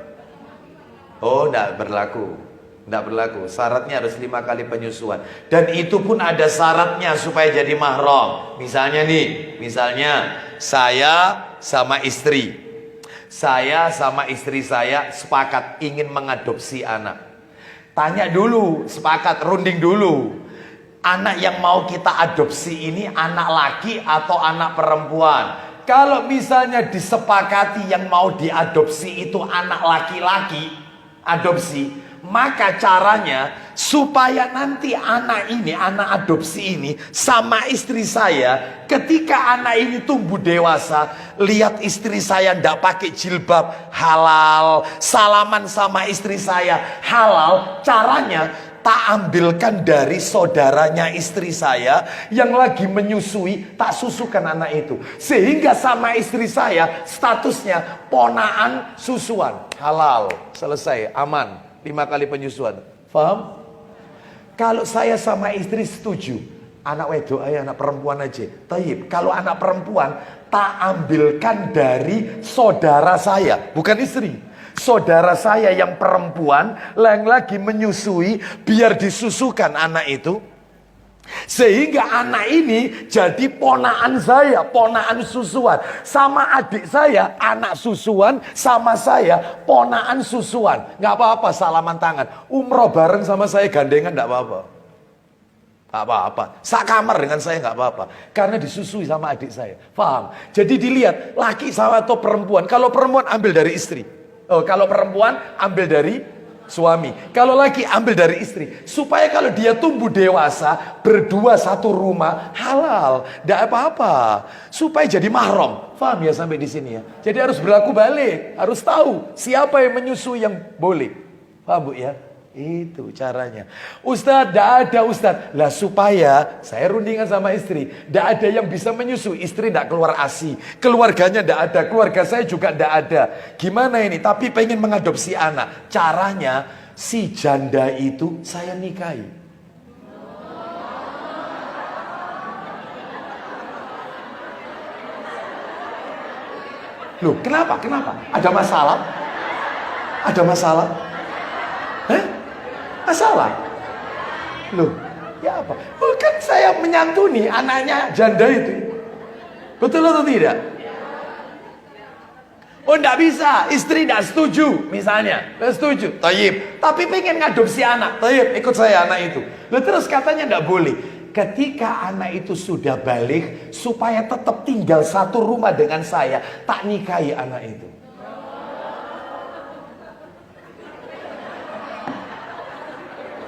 Oh, enggak berlaku. Enggak berlaku. Syaratnya harus 5 kali penyusuan. Dan itu pun ada syaratnya supaya jadi mahram. Misalnya nih, saya sama istri. Saya sama istri saya sepakat ingin mengadopsi anak. Tanya dulu, sepakat, runding dulu. Anak yang mau kita adopsi ini anak laki atau anak perempuan. Kalau misalnya disepakati yang mau diadopsi itu anak laki-laki, adopsi, maka caranya supaya nanti anak adopsi ini sama istri saya, ketika anak ini tumbuh dewasa, lihat istri saya ndak pakai jilbab, halal, salaman sama istri saya, halal. Caranya tak ambilkan dari saudaranya istri saya yang lagi menyusui, tak susukan anak itu, sehingga sama istri saya statusnya ponaan susuan, halal, selesai, aman. 5 kali penyusuan. Paham? Kalau saya sama istri setuju, anak wedok aja, anak perempuan aja. Taib. Kalau anak perempuan, tak ambilkan dari saudara saya, bukan istri. Saudara saya yang perempuan, yang lagi menyusui, biar disusukan anak itu. Sehingga anak ini jadi ponaan saya, ponaan susuan. Sama adik saya, anak susuan. Sama saya, ponaan susuan. Gak apa-apa salaman tangan. Umroh bareng sama saya gandengan gak apa-apa. Gak apa-apa. Sak kamar dengan saya gak apa-apa. Karena disusui sama adik saya. Paham? Jadi dilihat laki sama atau perempuan. Kalau perempuan ambil dari istri. Kalau perempuan ambil dari suami. Kalau laki ambil dari istri. Supaya kalau dia tumbuh dewasa, berdua satu rumah, halal, tidak apa-apa. Supaya jadi mahram. Paham ya sampai di sini ya. Jadi harus berlaku balik, harus tahu siapa yang menyusui yang boleh. Paham Bu ya? Itu caranya. Ustadz, tidak ada Ustadz. Lah supaya saya rundingan sama istri, tidak ada yang bisa menyusui. Istri tidak keluar ASI, keluarganya tidak ada, keluarga saya juga tidak ada. Gimana ini? Tapi pengen mengadopsi anak. Caranya si janda itu saya nikahi. Loh, kenapa? Kenapa? Ada masalah? Ada masalah? Masalah? Loh, ya apa? Bukan saya menyantuni anaknya janda itu. Betul atau tidak? Oh, enggak bisa, istri enggak setuju, misalnya, enggak setuju, tayyib. Tapi pengen ngadopsi anak, tayyib, ikut saya anak itu. Loh, terus katanya enggak boleh. Ketika anak itu sudah balik, supaya tetap tinggal satu rumah dengan saya, tak nikahi anak itu.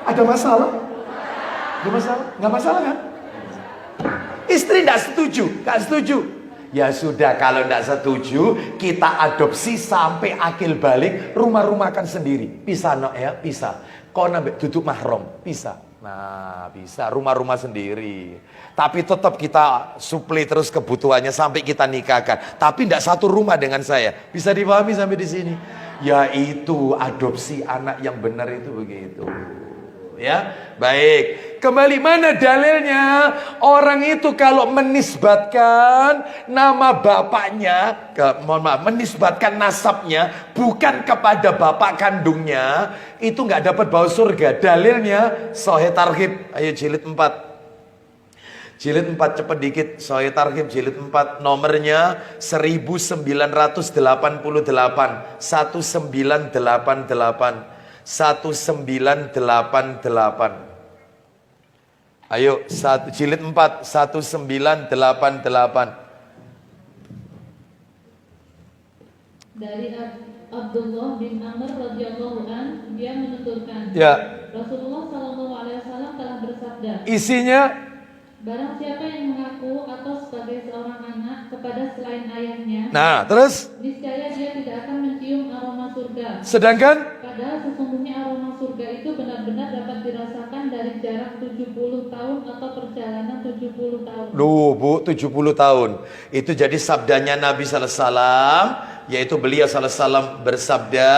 Ada masalah? Ada masalah? Nggak masalah kan? Istri nggak setuju, nggak setuju. Ya sudah, kalau nggak setuju, kita adopsi sampai akil balik, rumah-rumah kan sendiri. Bisa no ya, bisa. Kau nambah duduk mahram, bisa. Nah, bisa rumah-rumah sendiri. Tapi tetap kita suplai terus kebutuhannya sampai kita nikahkan. Tapi nggak satu rumah dengan saya. Bisa dipahami sampai di sini? Yaitu adopsi anak yang benar itu begitu. Ya, baik. Kembali mana dalilnya? Orang itu kalau menisbatkan nama bapaknya, menisbatkan nasabnya bukan kepada bapak kandungnya, itu nggak dapat bau surga. Dalilnya Sahih Targhib, ayo jilid 4. Jilid 4 cepet dikit. Sahih Targhib jilid 4, nomornya 1988. 1988. 1988. Ayo, jilid 4, 1988. Dari Abdullah bin Amr radhiyallahu an, dia menuturkan, Ya. Rasulullah sallallahu alaihi wasallam telah bersabda, Isinya, barang siapa yang mengaku atau sebagai seorang anak kepada selain ayahnya, nah terus, niscaya dia tidak akan mencium aroma surga. sedangkan Padahal sesungguhnya aroma surga itu benar-benar dapat dirasakan dari jarak 70 tahun atau perjalanan 70 tahun. Duh bu, 70 tahun. Itu jadi sabdanya Nabi SAW, yaitu beliau SAW bersabda,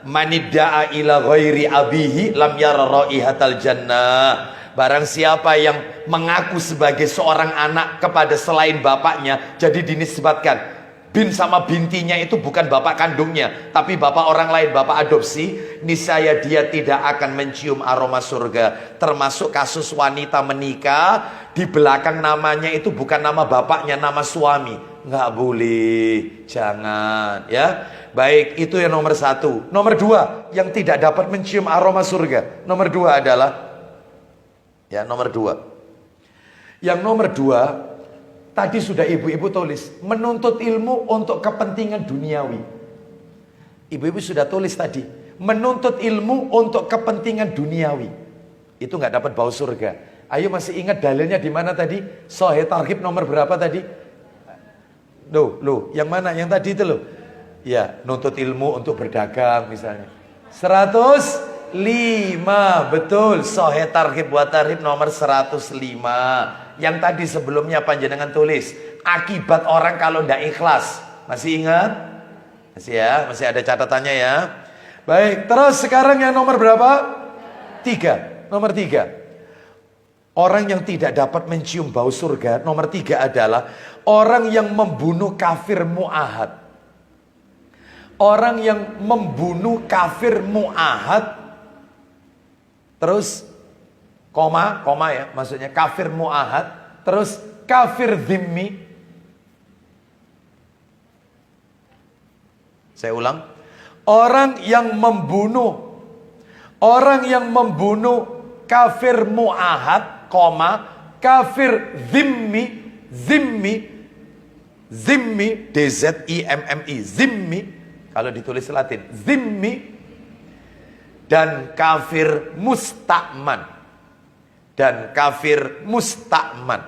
manidda'a ila ghairi abihi lam yara raihatal jannah. Barang siapa yang mengaku sebagai seorang anak kepada selain bapaknya, jadi dinisbatkan bin sama bintinya itu bukan bapak kandungnya, tapi bapak orang lain, bapak adopsi, niscaya dia tidak akan mencium aroma surga. Termasuk kasus wanita menikah, di belakang namanya itu bukan nama bapaknya, nama suami. Nggak boleh, jangan ya. Baik, itu yang nomor 1. Nomor 2, yang tidak dapat mencium aroma surga. Nomor 2 adalah, ya nomor 2. Yang nomor 2, tadi sudah ibu-ibu tulis, menuntut ilmu untuk kepentingan duniawi. Ibu-ibu sudah tulis tadi, menuntut ilmu untuk kepentingan duniawi. Itu nggak dapat bau surga. Ayo, masih ingat dalilnya di mana tadi? Sahih Targhib nomor berapa tadi? Loh, yang mana? Yang tadi itu loh. Ya, nuntut ilmu untuk berdagang misalnya. 105, betul. Sahih Targhib wa Tarhib nomor 105. Yang tadi sebelumnya panjenengan tulis, akibat orang kalau tidak ikhlas. Masih ingat? Masih ya? Masih ada catatannya ya? Baik, terus sekarang yang nomor berapa? 3. Nomor 3. Orang yang tidak dapat mencium bau surga, nomor 3 adalah orang yang membunuh kafir mu'ahad. Orang yang membunuh kafir mu'ahad, terus koma ya, maksudnya kafir mu'ahad, terus kafir dhimmi. Saya ulang, orang yang membunuh kafir mu'ahad, koma, kafir dhimmi, D-Z-I-M-M-I, zimmi, kalau ditulis Latin, zimmi, dan kafir musta'man.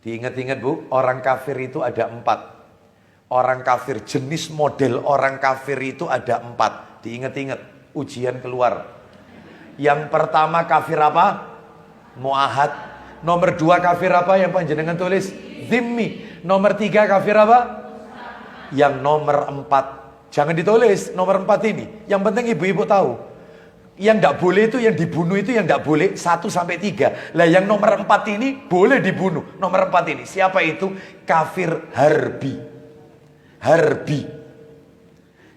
Diingat-ingat bu, orang kafir itu ada 4. Orang kafir, jenis model orang kafir itu ada 4. Diingat-ingat, ujian keluar. Yang pertama kafir apa? Mu'ahad. Nomor 2 kafir apa yang panjenengan tulis? Zimmi. Nomor 3 kafir apa? Yang nomor 4. Jangan ditulis nomor 4 ini. Yang penting ibu-ibu tahu. Yang tidak boleh itu, yang dibunuh itu yang tidak boleh 1 sampai 3. Lah yang nomor 4 ini boleh dibunuh. Nomor 4 ini siapa itu? Kafir harbi.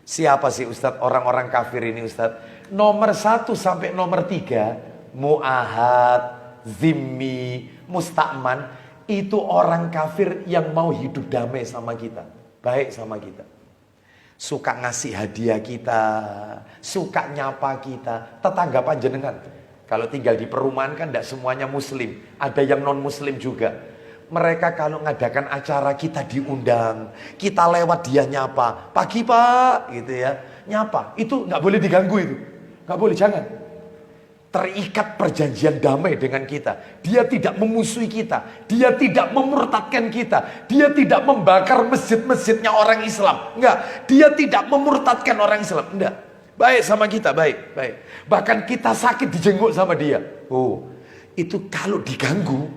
Siapa sih Ustadz orang-orang kafir ini Ustadz? Nomor 1 sampai nomor 3, mu'ahad, zimmi, musta'man, itu orang kafir yang mau hidup damai sama kita, baik sama kita. Suka ngasih hadiah kita, suka nyapa kita. Tetangga panjenengan, kalau tinggal di perumahan kan tidak semuanya muslim, ada yang non muslim juga. Mereka kalau ngadakan acara kita diundang, kita lewat dia nyapa, pagi pak, gitu ya, nyapa. Itu nggak boleh diganggu itu, nggak boleh, jangan. Terikat perjanjian damai dengan kita. Dia tidak memusuhi kita, dia tidak memurtadkan kita, dia tidak membakar masjid-masjidnya orang Islam, enggak. Dia tidak memurtadkan orang Islam, enggak. Baik sama kita, baik, baik. Bahkan kita sakit dijenguk sama dia. Oh, itu kalau diganggu,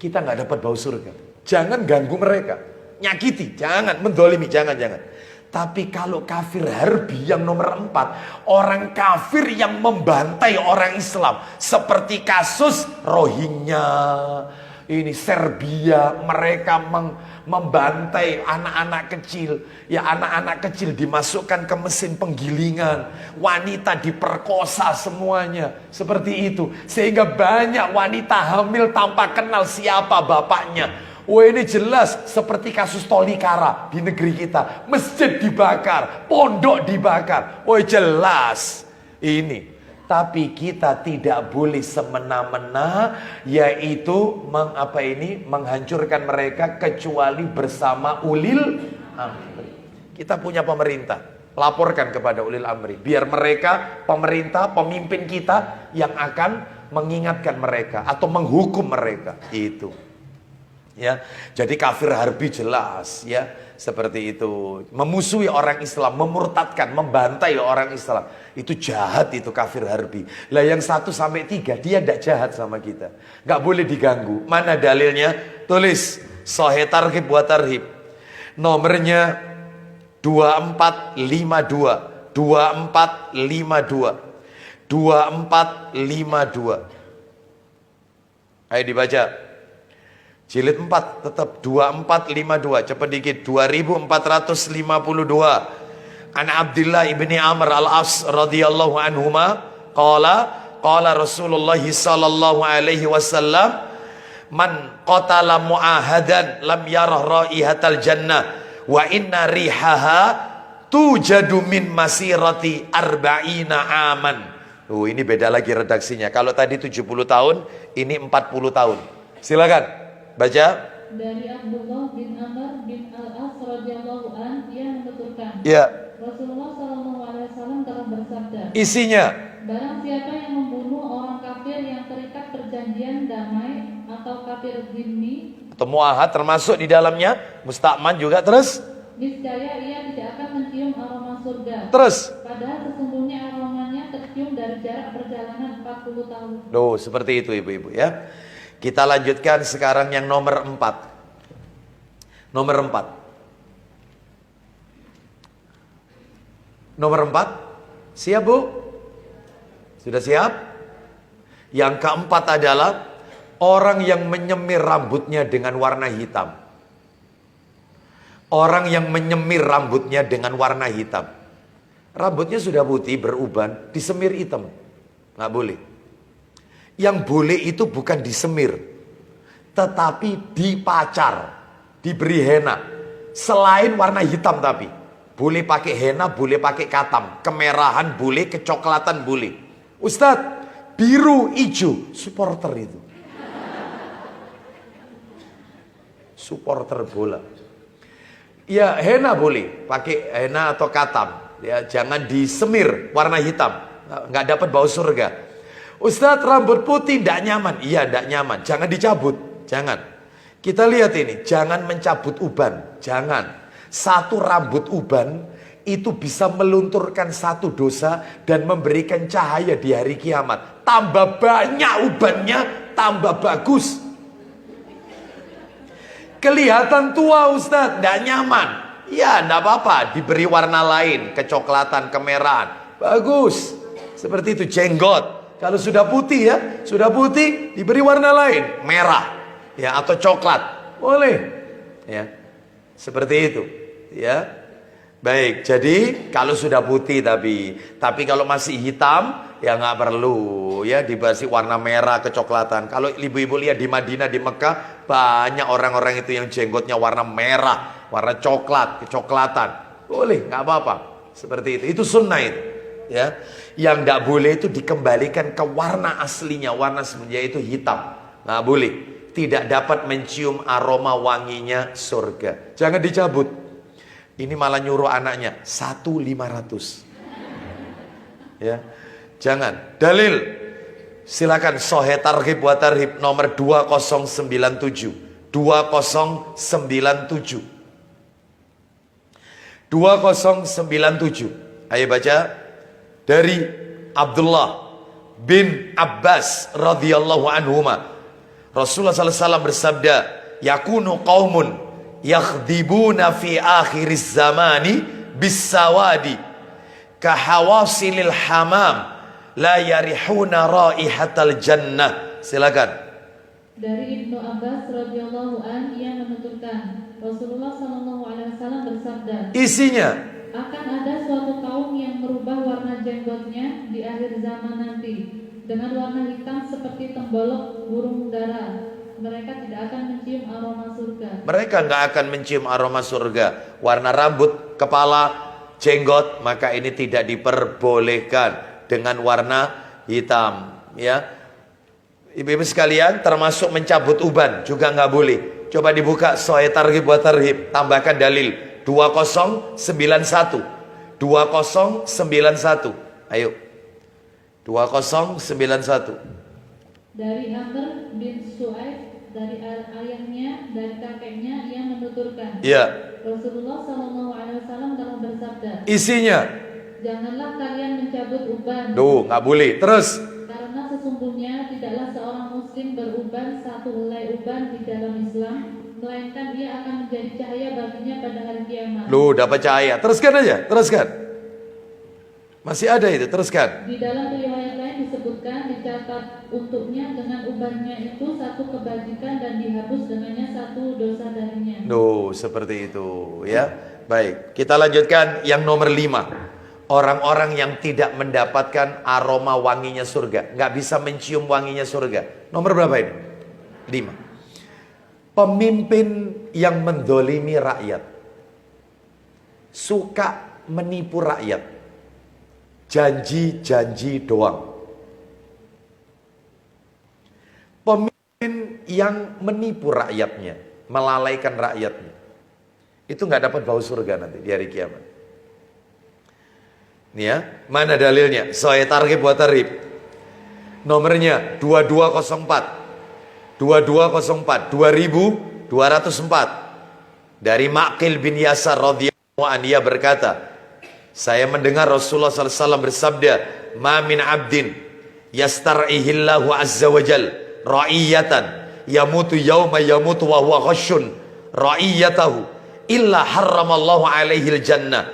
kita nggak dapat bau surga. Jangan ganggu mereka, nyakiti, jangan, mendolimi, jangan. Tapi kalau kafir harbi yang nomor 4, orang kafir yang membantai orang Islam, seperti kasus Rohingya, ini Serbia, mereka membantai anak-anak kecil. Ya, anak-anak kecil dimasukkan ke mesin penggilingan, wanita diperkosa semuanya, seperti itu. Sehingga banyak wanita hamil tanpa kenal siapa bapaknya. Wah, ini jelas seperti kasus Tolikara di negeri kita. Masjid dibakar, pondok dibakar. Wah, jelas ini. Tapi kita tidak boleh semena-mena, yaitu menghancurkan mereka kecuali bersama ulil amri. Kita punya pemerintah, laporkan kepada ulil amri, biar mereka, pemerintah, pemimpin kita yang akan mengingatkan mereka atau menghukum mereka. Itu. Ya, jadi kafir harbi jelas ya, seperti itu. Memusuhi orang Islam, memurtadkan, membantai orang Islam, itu jahat, itu kafir harbi. Lah yang 1 sampai 3 dia tidak jahat sama kita, nggak boleh diganggu. Mana dalilnya? Tulis Sahih Targhib wa Tarhib, nomornya 2452 2452 2452. Ayo dibaca. Jilid 4 tetap 2452. Cepat dikit, 2452. An Abdullah ibni Amr al-As radhiyallahu anhuma qala Rasulullah sallallahu alaihi wasallam, man qatala muahadan lam yarah raihatal jannah wa inna rihaha tujadu min masirati arba'ina aman. Ini beda lagi redaksinya. Kalau tadi 70 tahun, ini 40 tahun. Silakan baca. Dari Abdullah bin Amr bin Al-As radhiyallahu an, dia menuturkan, Ya. Rasulullah sallallahu alaihi wasallam telah bersabda, Isinya, barang siapa yang membunuh orang kafir yang terikat perjanjian damai atau kafir zimmi, atau muahad termasuk di dalamnya, musta'man juga, terus niscaya ia tidak akan mencium aroma surga. Terus Padahal sesungguhnya aromanya tercium dari jarak perjalanan 40 tahun. Loh, seperti itu ibu-ibu ya. Kita lanjutkan sekarang yang nomor 4. Nomor 4. Nomor 4. Siap bu? Sudah siap? Yang keempat adalah orang yang menyemir rambutnya dengan warna hitam. Orang yang menyemir rambutnya dengan warna hitam. Rambutnya sudah putih beruban, disemir hitam. Nggak boleh. Yang boleh itu bukan disemir, tetapi dipacar, diberi henna. Selain warna hitam tapi. Boleh pakai henna, boleh pakai katam. Kemerahan boleh, kecoklatan boleh. Ustadz, biru, hijau, supporter itu. Supporter bola. Ya henna boleh, pakai henna atau katam. Ya, jangan disemir warna hitam, nggak dapat bau surga. Ustadz, rambut putih tidak nyaman. Iya, tidak nyaman. Jangan dicabut. Jangan. Kita lihat ini. Jangan mencabut uban. Jangan. Satu rambut uban itu bisa melunturkan satu dosa dan memberikan cahaya di hari kiamat. Tambah banyak ubannya, tambah bagus. Kelihatan tua Ustadz, tidak nyaman. Ya, tidak apa-apa. Diberi warna lain. Kecoklatan, kemerahan. Bagus. Seperti itu. Jenggot. Kalau sudah putih ya, sudah putih diberi warna lain, merah ya atau coklat. Boleh. Ya. Seperti itu, ya. Baik, jadi kalau sudah putih tapi kalau masih hitam ya nggak perlu ya dibasi warna merah kecoklatan. Kalau ibu-ibu lihat di Madinah, di Mekah, banyak orang-orang itu yang jenggotnya warna merah, warna coklat, kecoklatan. Boleh, nggak apa-apa. Seperti itu sunnah itu. Ya, yang nggak boleh itu dikembalikan ke warna aslinya, warna sebenarnya itu hitam. Nggak boleh. Tidak dapat mencium aroma wanginya surga. Jangan dicabut. Ini malah nyuruh anaknya 1.500. Ya. Jangan. Dalil. Silakan Sahih Targhib wa Tarhib nomor 2097. 2097. 2097. Ayo baca dari Abdullah bin Abbas radhiyallahu anhuma. Rasulullah sallallahu alaihi wasallam bersabda, "Yakunu qaumun yakhdibuna fi akhiriz zamani bisawadi kahawasilil hamam la yarihuna raihatal jannah." Silakan. Dari Ibnu Abbas radhiyallahu an, ia menuturkan, Rasulullah sallallahu alaihi wasallam bersabda, Isinya, akan ada suatu kaum yang merubah warna jenggotnya di akhir zaman nanti dengan warna hitam seperti tembolok burung dara. Mereka tidak akan mencium aroma surga. mereka nggak akan mencium aroma surga. Warna rambut, kepala, jenggot, maka ini tidak diperbolehkan dengan warna hitam. Ya, ibu-ibu sekalian, termasuk mencabut uban juga nggak boleh. Coba dibuka Sahih Targhib wa Tarhib, tambahkan dalil 2091. 2091. Ayo. 2091. Dari Amr bin Su'aib, dari ayahnya, dari kakeknya, ia menuturkan, Iya. Rasulullah sallallahu alaihi wasallam telah bersabda, Isinya. janganlah kalian mencabut uban. Duh, nggak boleh. Terus. Karena sesungguhnya tidaklah seorang muslim beruban satu helai uban di dalam Islam, melainkan ia akan menjadi cahaya baginya pada hari kiamat. Lu dapat cahaya. Teruskan aja, teruskan. Masih ada itu, teruskan. Di dalam riwayat lain disebutkan dicatat untuknya dengan ubannya itu satu kebajikan dan dihapus dengannya satu dosa darinya. Duh, seperti itu ya. Baik, kita lanjutkan yang nomor 5. Orang-orang yang tidak mendapatkan aroma wanginya surga, nggak bisa mencium wanginya surga. Nomor berapa ini? 5. Pemimpin yang mendolimi rakyat, suka menipu rakyat, janji-janji doang. Pemimpin yang menipu rakyatnya, melalaikan rakyatnya, itu nggak dapat bau surga nanti di hari kiamat. Nih ya, mana dalilnya? Sahih Targhib wa Tarhib. Nomornya 2204. 2204. Dari Ma'qil bin Yasar radhiyallahu anhu, ia berkata, saya mendengar Rasulullah sallallahu alaihi wasallam bersabda, "Ma min 'abdin yastar'ihillahu azza wa jal ra'iyatan yamutu yauma yamutu wa huwa ghashun ra'iyatahu illa harramallahu alaihi al-jannah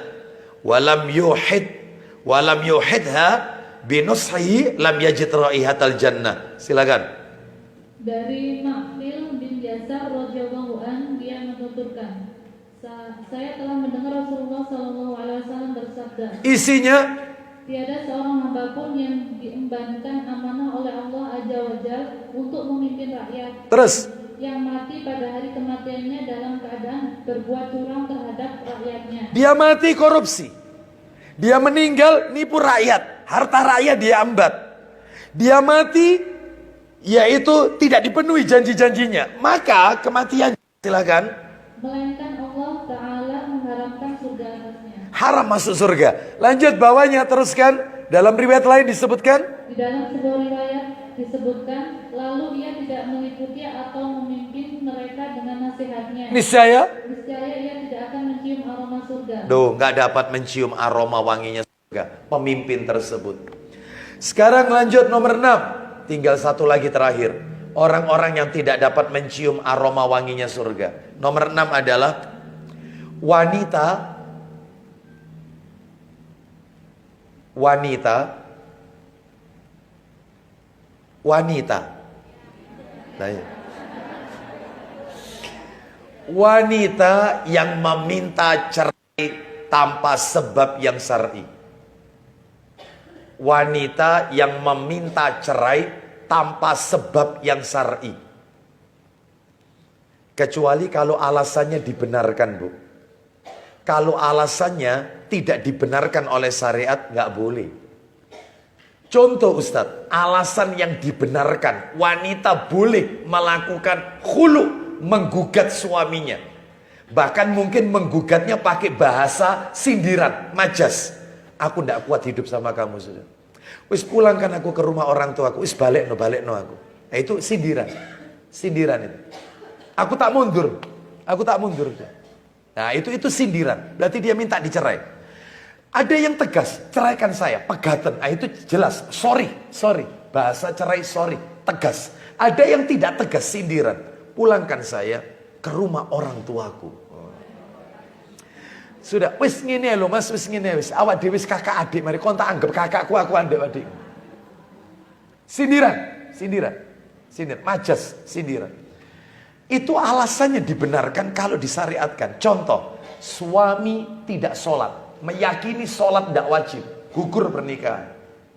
wa lam yuhidha binushihi lam yajid ra'ihatal jannah." Silakan. Dari Ma'qil bin Yasar radhiyallahu an, dia menuturkan, saya telah mendengar Rasulullah sallallahu alaihi wasallam bersabda, Isinya, tiada seorang hamba pun yang diembankan amanah oleh Allah azza wa jalla untuk memimpin rakyat, terus yang mati pada hari kematiannya dalam keadaan berbuat curang terhadap rakyatnya. dia mati korupsi, dia meninggal nipu rakyat, harta rakyat dia ambat, dia mati yaitu tidak dipenuhi janji-janjinya, maka kematian, silakan, Melainkan Allah Ta'ala mengharamkan surga atasnya. haram masuk surga. Lanjut bawahnya, teruskan. Dalam riwayat lain disebutkan, Di dalam sebuah riwayat disebutkan, lalu ia tidak meliputi atau memimpin mereka dengan nasihatnya. niscaya Ia tidak akan mencium aroma surga. nggak dapat mencium aroma wanginya surga pemimpin tersebut. Sekarang lanjut nomor 6. Tinggal satu lagi terakhir. Orang-orang yang tidak dapat mencium aroma wanginya surga. Nomor 6 adalah wanita Nah, ya. Wanita yang meminta cerai tanpa sebab yang syar'i. Wanita yang meminta cerai tanpa sebab yang syar'i. Kecuali kalau alasannya dibenarkan, Bu. Kalau alasannya tidak dibenarkan oleh syariat, nggak boleh. Contoh Ustadz, alasan yang dibenarkan, wanita boleh melakukan khulu, menggugat suaminya. Bahkan mungkin menggugatnya pakai bahasa sindiran, majas. Aku ndak kuat hidup sama kamu sudah. Wis pulangkan aku ke rumah orang tuaku, wis balik no aku. Nah, itu sindiran. Sindiran itu. Aku tak mundur. Nah, itu sindiran. Berarti dia minta dicerai. Ada yang tegas, ceraikan saya, pegatan. Nah, itu jelas, sorry. Bahasa cerai sorry, tegas. Ada yang tidak tegas, sindiran. Pulangkan saya ke rumah orang tuaku. Sudah, wis ngene lho Mas, wis ngene wis. Awak dhewe wis kakak adik, mari kon tak anggap kakakku, aku anggap adik. Sindiran, majas, sindiran. Itu alasannya dibenarkan kalau disyariatkan. Contoh, suami tidak sholat, meyakini sholat tidak wajib, gugur pernikahan.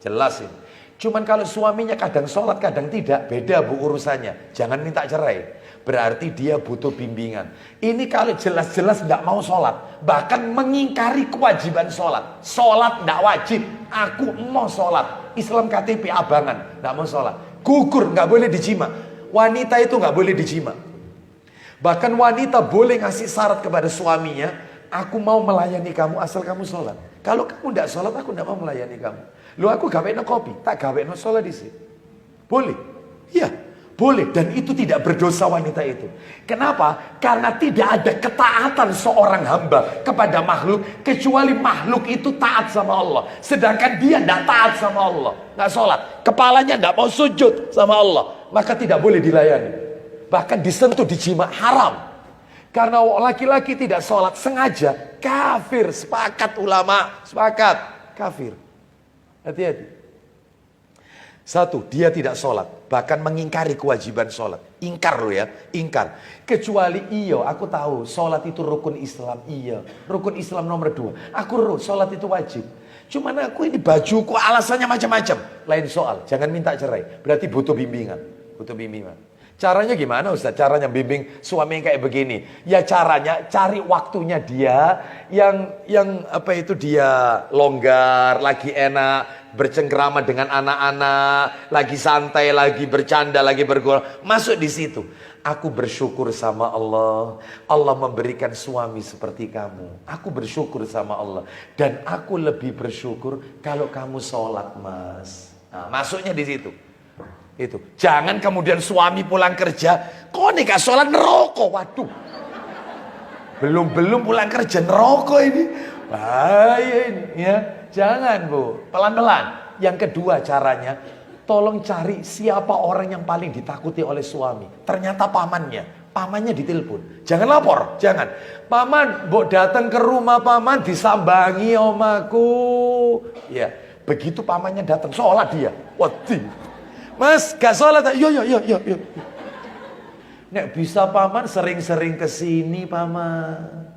Jelas ini. Cuman kalau suaminya kadang sholat, kadang tidak, beda Bu urusannya. Jangan minta cerai. Berarti dia butuh bimbingan. Ini kalau jelas-jelas tidak mau sholat, bahkan mengingkari kewajiban sholat. Sholat tidak wajib, aku mau sholat. Islam KTP abangan, tidak mau sholat. Gugur, nggak boleh dijima. Wanita itu nggak boleh dijima. Bahkan wanita boleh ngasih syarat kepada suaminya, aku mau melayani kamu asal kamu sholat. Kalau kamu tidak sholat, aku tidak mau melayani kamu. Lu aku gawein kopi, tak gawein sholat di sini. Boleh? Iya, boleh. Dan itu tidak berdosa wanita itu. Kenapa? Karena tidak ada ketaatan seorang hamba kepada makhluk, kecuali makhluk itu taat sama Allah. Sedangkan dia tidak taat sama Allah, nggak sholat, kepalanya tidak mau sujud sama Allah, maka tidak boleh dilayani. Bahkan disentuh, dijima, haram. Karena laki-laki tidak sholat sengaja, kafir. Sepakat ulama, sepakat, kafir. Hati-hati. Satu, dia tidak sholat, bahkan mengingkari kewajiban sholat. Ingkar lo ya, ingkar. Kecuali aku tahu sholat itu rukun Islam. Iya, rukun Islam nomor 2. Aku sholat itu wajib. Cuman aku ini bajuku alasannya macam-macam. Lain soal, jangan minta cerai. Berarti butuh bimbingan. Caranya gimana Ustaz? Caranya bimbing suami yang kayak begini. Ya caranya cari waktunya dia yang apa itu dia longgar, lagi enak, bercengkrama dengan anak-anak, lagi santai, lagi bercanda, lagi bergaul. Masuk di situ. Aku bersyukur sama Allah. Allah memberikan suami seperti kamu. Aku bersyukur sama Allah. Dan aku lebih bersyukur kalau kamu sholat, Mas. Nah, masuknya di situ. Itu. Jangan kemudian suami pulang kerja, kok nih gak sholat neraka. Waduh. Belum pulang kerja neraka ini. Bahaya ini ya. Jangan Bu, pelan-pelan. Yang kedua caranya, tolong cari siapa orang yang paling ditakuti oleh suami. Ternyata pamannya ditelepon. Jangan lapor, jangan. Paman, mbok datang ke rumah paman disambangi omaku. Ya, begitu pamannya datang, sholat dia. Waduh. Mas, gak sholat? Yo. Nek bisa paman sering-sering kesini paman.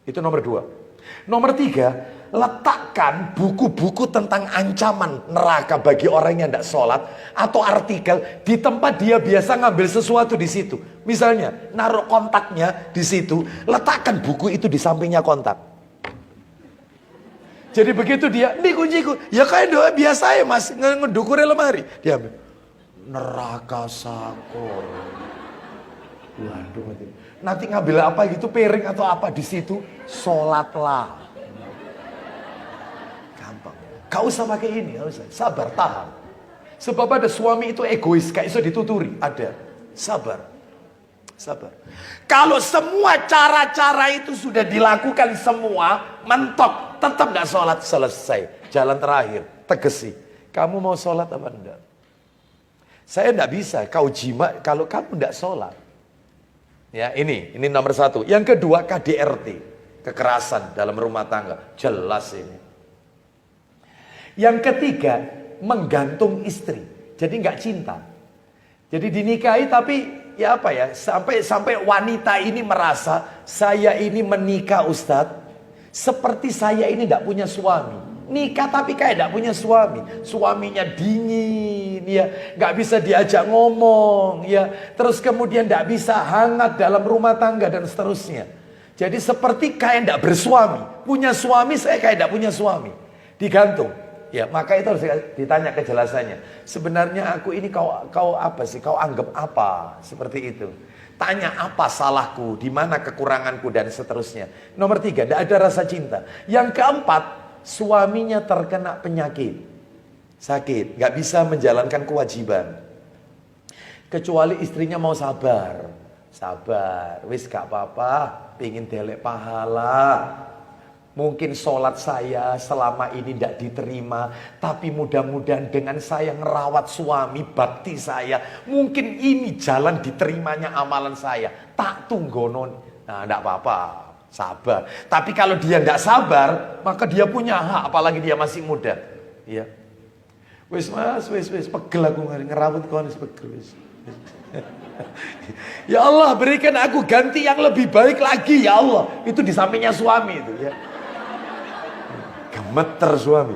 Itu nomor 2. Nomor 3, letakkan buku-buku tentang ancaman neraka bagi orang yang tidak sholat atau artikel di tempat dia biasa ngambil sesuatu di situ. Misalnya, naruh kontaknya di situ, letakkan buku itu di sampingnya kontak. Jadi begitu dia, ini kunciku. Ya kayak doa biasa ya Mas, ngedukure lemari. Dia ambil. Neraka sakor. Waduh, nanti ngambil apa gitu, piring atau apa di situ, sholatlah. Gampang. Gak usah pakai ini, gak usah. Sabar, tahan. Sebab ada suami itu egois, gak bisa dituturi. Ada. Sabar. Kalau semua cara-cara itu sudah dilakukan semua, mentok, tetap gak sholat, selesai. Jalan terakhir, tegesi. Kamu mau sholat apa enggak? Saya enggak bisa kau jima kalau kamu enggak sholat. Ya, ini nomor 1. Yang kedua, KDRT, kekerasan dalam rumah tangga. Jelas ini. Yang ketiga, menggantung istri. Jadi enggak cinta. Jadi dinikahi tapi ya sampai wanita ini merasa saya ini menikah Ustadz Seperti saya ini tidak punya suami. Nikah tapi kayak tidak punya suami. Suaminya dingin, ya, nggak bisa diajak ngomong, ya. Terus kemudian tidak bisa hangat dalam rumah tangga dan seterusnya. Jadi seperti kayak tidak bersuami. Punya suami, saya kayak tidak punya suami. Digantung. Ya, maka itu harus ditanya kejelasannya. Sebenarnya aku ini kau apa sih? Kau anggap apa? Seperti itu. Tanya apa salahku, di mana kekuranganku dan seterusnya. Nomor 3, tidak ada rasa cinta. Yang keempat, suaminya terkena penyakit, sakit, nggak bisa menjalankan kewajiban. Kecuali istrinya mau sabar, wis gak apa-apa, pingin delek pahala. Mungkin sholat saya selama ini tidak diterima, tapi mudah-mudahan dengan saya ngerawat suami, bakti saya, mungkin ini jalan diterimanya amalan saya. Tak tunggonon, nah tidak apa-apa, sabar. Tapi kalau dia tidak sabar, maka dia punya hak, apalagi dia masih muda. Ya, wis mas, wis pegel aku ngerawat kau nih pegel wis. Ya Allah, berikan aku ganti yang lebih baik lagi ya Allah. Itu di sampingnya suami itu ya. Gemeter suami.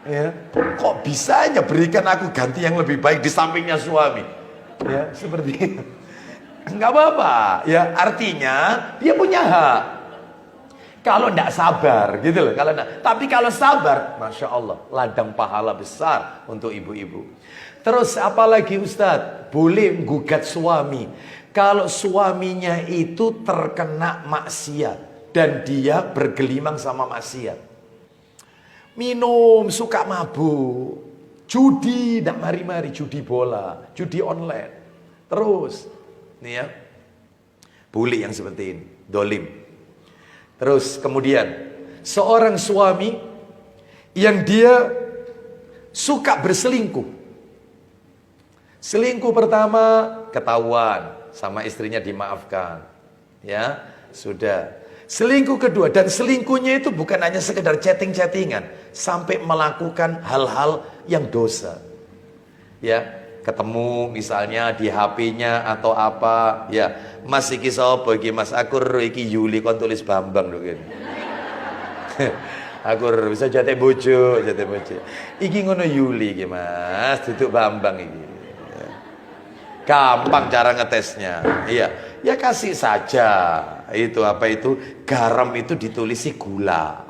Ya, kok bisanya berikan aku ganti yang lebih baik di sampingnya suami? Ya, seperti itu. Enggak apa-apa. Ya, artinya dia punya hak. Kalau enggak sabar, gitu loh. Tapi kalau sabar, masya Allah, ladang pahala besar untuk ibu-ibu. Terus apalagi Ustadz, boleh menggugat suami kalau suaminya itu terkena maksiat dan dia bergelimang sama maksiat. Minum, suka mabuk, judi, tidak mari-mari, judi bola, judi online. Terus, nih ya, boleh yang seperti ini, dolim. Terus kemudian, seorang suami yang dia suka berselingkuh. Selingkuh pertama ketahuan sama istrinya dimaafkan. Ya, sudah. Selingkuh kedua, dan selingkuhnya itu bukan hanya sekedar chatting-chattingan, sampai melakukan hal-hal yang dosa. Ya, ketemu misalnya di HP-nya atau apa, ya, Mas iki sapa iki Mas? Aku iki Yuli kon tulis Bambang lho kene. Aku bisa jate bojo. Iki ngono Yuli iki Mas, duduk Bambang iki. Gampang cara ngetesnya. Iya, ya kasih saja. Itu apa itu? Garam itu ditulisi gula.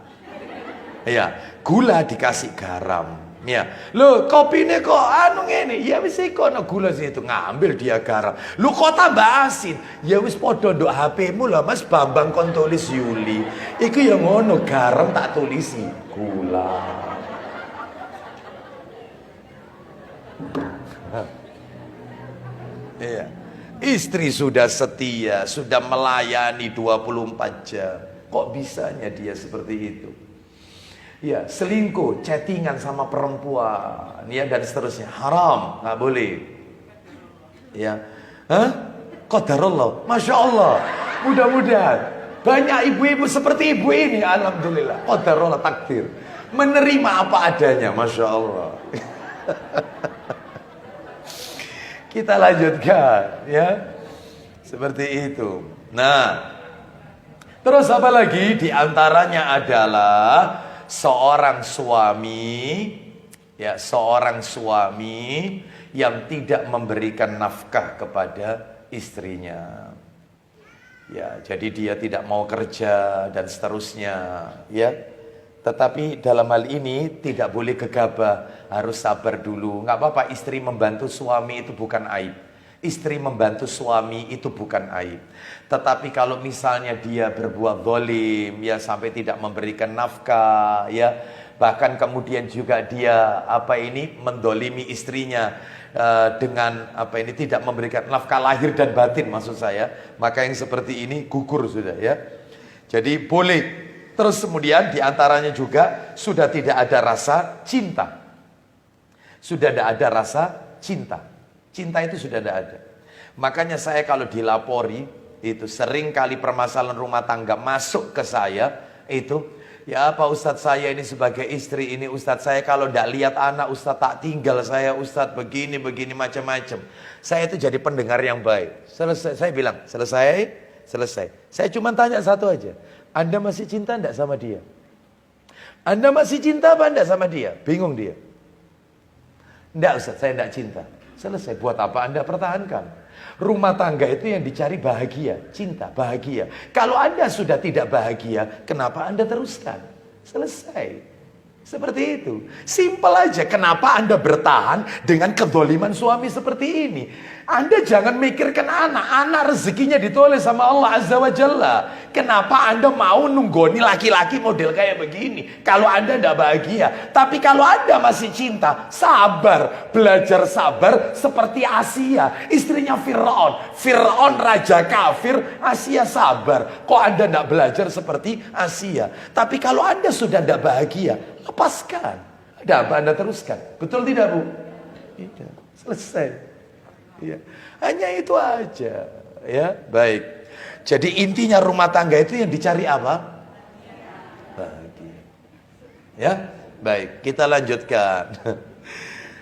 Iya, gula dikasih garam. Ya, lo kopine kok anu ngene. Ya wis iku ana gula situ, ngambil dia garam. Lu kok tambah asin. Ya wis padha nduk HP-mu lah Mas Bambang kon tulis Yuli. Iku ya ngono, garam tak tulisi gula. Iya. Istri sudah setia, sudah melayani 24 jam. Kok bisanya dia seperti itu? Ya, selingkuh, chattingan sama perempuan, ya, dan seterusnya. Haram, nggak boleh. Ya, qadarullah, masya Allah. Mudah-mudahan banyak ibu-ibu seperti ibu ini, alhamdulillah. Qadarullah, takdir. Menerima apa adanya, masya Allah. Kita lanjutkan, ya, seperti itu. Nah, terus apa lagi? Di antaranya adalah seorang suami, ya, seorang suami yang tidak memberikan nafkah kepada istrinya. Ya, jadi dia tidak mau kerja dan seterusnya, ya. Tetapi dalam hal ini tidak boleh gegabah, harus sabar dulu. Nggak apa-apa, istri membantu suami itu bukan aib. Istri membantu suami itu bukan aib. Tetapi kalau misalnya dia berbuat zalim, ya, sampai tidak memberikan nafkah, ya, bahkan kemudian juga dia mendolimi istrinya dengan tidak memberikan nafkah lahir dan batin, maksud saya, maka yang seperti ini gugur sudah, ya. Jadi boleh. Terus kemudian diantaranya juga sudah tidak ada rasa cinta. Sudah tidak ada rasa cinta. Cinta itu sudah tidak ada. Makanya saya kalau dilapori, itu sering kali permasalahan rumah tangga masuk ke saya, itu, ya Pak Ustadz, saya ini sebagai istri ini, Ustadz saya kalau tidak lihat anak, Ustadz tak tinggal saya, Ustadz begini macam-macam. Saya itu jadi pendengar yang baik. Selesai, saya bilang, selesai. Saya cuma tanya satu aja. Anda masih cinta enggak sama dia? Anda masih cinta apa enggak sama dia? Bingung dia. Enggak Ustaz, saya enggak cinta. Selesai, buat apa Anda pertahankan? Rumah tangga itu yang dicari bahagia, cinta, bahagia. Kalau Anda sudah tidak bahagia, kenapa Anda teruskan? Selesai. Seperti itu. Simpel aja. Kenapa Anda bertahan dengan kedoliman suami seperti ini? Anda jangan mikirkan anak. Anak rezekinya ditulis sama Allah Azza wa Jalla. Kenapa Anda mau nunggoni laki-laki model kayak begini? Kalau Anda tidak bahagia. Tapi kalau Anda masih cinta, sabar. Belajar sabar seperti Asia. Istrinya Fir'aun. Fir'aun raja kafir. Asia sabar. Kok Anda tidak belajar seperti Asia? Tapi kalau Anda sudah tidak bahagia, lepaskan. Ada apa Anda teruskan? Betul tidak Bu? Tidak. Selesai. Ya. Hanya itu aja. Ya, baik. Jadi intinya rumah tangga itu yang dicari apa? Bahagia. Ya, baik. Kita lanjutkan.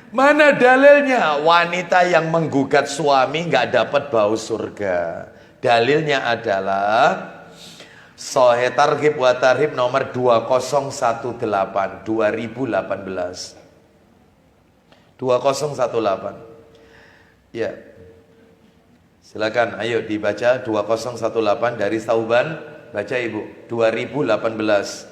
Mana dalilnya wanita yang menggugat suami nggak dapat bau surga? Dalilnya adalah Sahih Targhib wa Tarhib nomor 2018 2018. 2018. Ya. Silakan ayo dibaca 2018 dari Tauban, baca Ibu. 2018.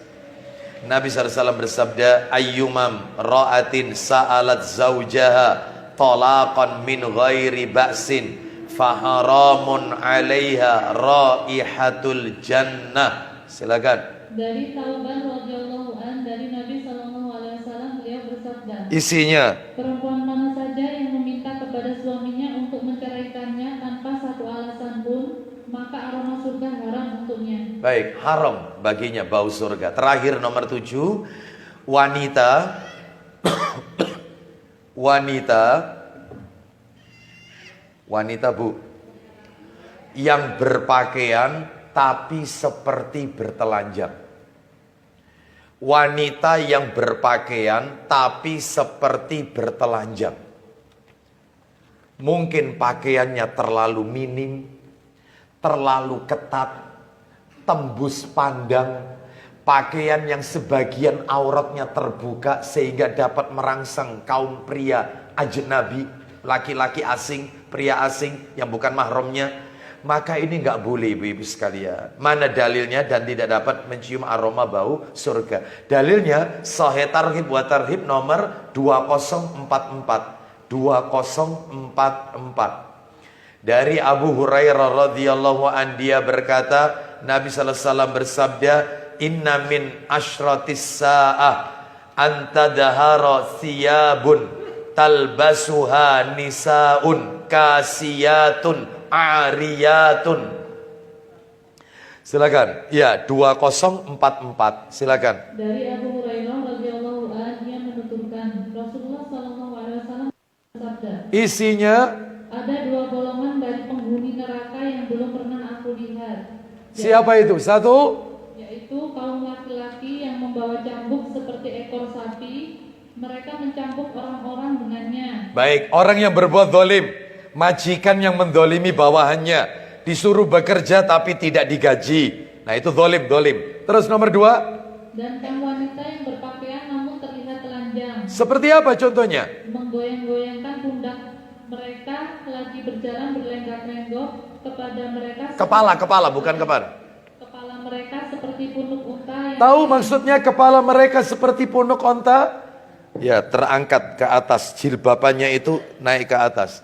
Nabi SAW bersabda, ayyumam ra'atin sa'alat zawjaha talaqan min ghairi ba'sin faharamun 'alaiha raihatul jannah. Silakan. Dari Tauban radhiyallahu an, dari Nabi sallallahu alaihi wasallam, beliau bersabda, Isinya, perempuan mana saja yang meminta kepada suaminya untuk menceraikannya tanpa satu alasan pun, maka aroma surga haram untuknya. baik, haram baginya bau surga. Terakhir nomor 7, wanita wanita Bu, yang berpakaian tapi seperti bertelanjang. Wanita yang berpakaian tapi seperti bertelanjang. Mungkin pakaiannya terlalu minim, terlalu ketat, tembus pandang, pakaian yang sebagian auratnya terbuka sehingga dapat merangsang kaum pria ajnabi, laki-laki asing, pria asing yang bukan mahramnya. Maka ini nggak boleh ibu-ibu sekalian. Mana dalilnya dan tidak dapat mencium aroma bau surga? Dalilnya Sahih Targhib wa Tarhib nomor 2044. 2044. Dari Abu Hurairah radhiyallahu an, dia berkata, Nabi sallallahu alaihi wasallam bersabda, inna min asyratis sa'ah antadahara thiyabun talbasuha nisaun kasiyatun ariyatun. Silakan. Ya, 2044. Silakan. Dari Abu Hurairah radhiyallahu an, dia menuturkan, Rasulullah sallallahu alaihi wasallam bersabda, Isinya, ada dua golongan dari penghuni neraka yang belum pernah aku lihat. siapa itu? Satu, Yaitu kaum laki-laki yang membawa cambuk seperti ekor sapi. Mereka mencambuk orang-orang dengannya. baik, orang yang berbuat zalim, majikan yang mendolimi bawahannya, disuruh bekerja tapi tidak digaji. Nah itu zalim. Terus nomor 2, Dan kaum wanita yang berpakaian namun terlihat telanjang, seperti apa contohnya? menggoyang-goyangkan pundak mereka lagi berjalan berlenggak-lenggok kepada mereka. Kepala, bukan kepala. Kepala mereka seperti punuk unta yang Tahu maksudnya kepala mereka seperti punuk onta? Ya, terangkat ke atas, jilbabannya itu naik ke atas.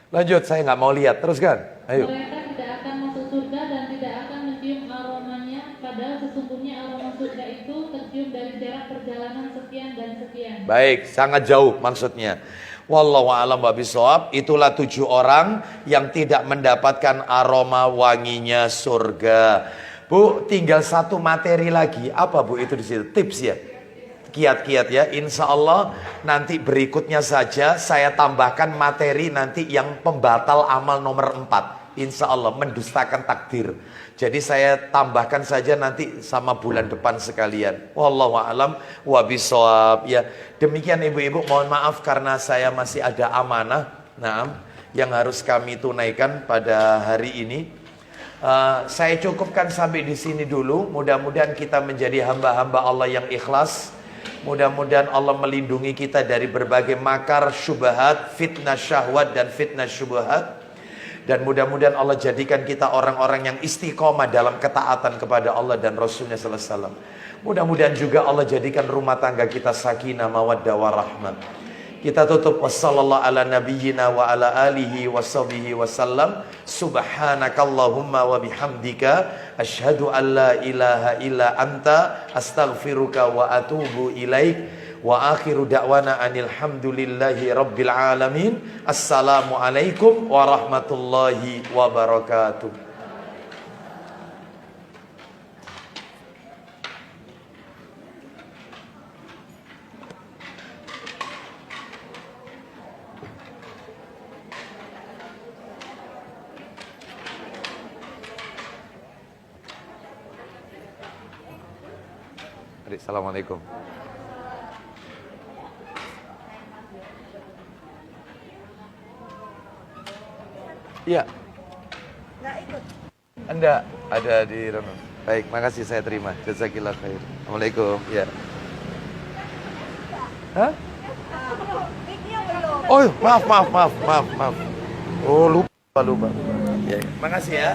Lanjut, saya nggak mau lihat, teruskan. Ayo. mereka tidak akan masuk surga dan tidak akan mencium aromanya, padahal sesungguhnya aroma surga itu tercium dari jarak perjalanan sekian dan sekian. Baik, sangat jauh maksudnya. Wallahu a'lam bishawab. Itulah 7 orang yang tidak mendapatkan aroma wanginya surga. Bu, tinggal satu materi lagi. Apa Bu itu di situ? Tips ya. Kiat-kiat ya. Insya Allah nanti berikutnya saja saya tambahkan materi nanti yang pembatal amal nomor 4. Insya Allah mendustakan takdir. Jadi saya tambahkan saja nanti sama bulan depan sekalian. Wallahu a'lam wa bishawab ya. Demikian ibu-ibu, mohon maaf karena saya masih ada amanah yang harus kami tunaikan pada hari ini. Saya cukupkan sampai di sini dulu. Mudah-mudahan kita menjadi hamba-hamba Allah yang ikhlas. Mudah-mudahan Allah melindungi kita dari berbagai makar, syubhat, fitnah syahwat dan fitnah syubhat. Dan mudah-mudahan Allah jadikan kita orang-orang yang istiqomah dalam ketaatan kepada Allah dan Rasulnya sallallahu alaihi wasallam. Mudah-mudahan juga Allah jadikan rumah tangga kita sakinah, mawaddah, warahmah. Kita tutup wassallallahu ala nabiyyina wa ala alihi washabihi wasallam. Subhanakallahumma wa bihamdika asyhadu an la ilaha illa anta astaghfiruka wa atubu ilaik. Wa akhiru da'wana anil hamdulillahi rabbil alamin. Assalamualaikum warahmatullahi wabarakatuh. Assalamualaikum. Iya. Nggak ikut. Anda ada di Rono. Baik, makasih, saya terima. Jazakillah khair. Assalamualaikum. Ya. Hah? Oh, maaf. Oh, lupa. Ya, makasih ya.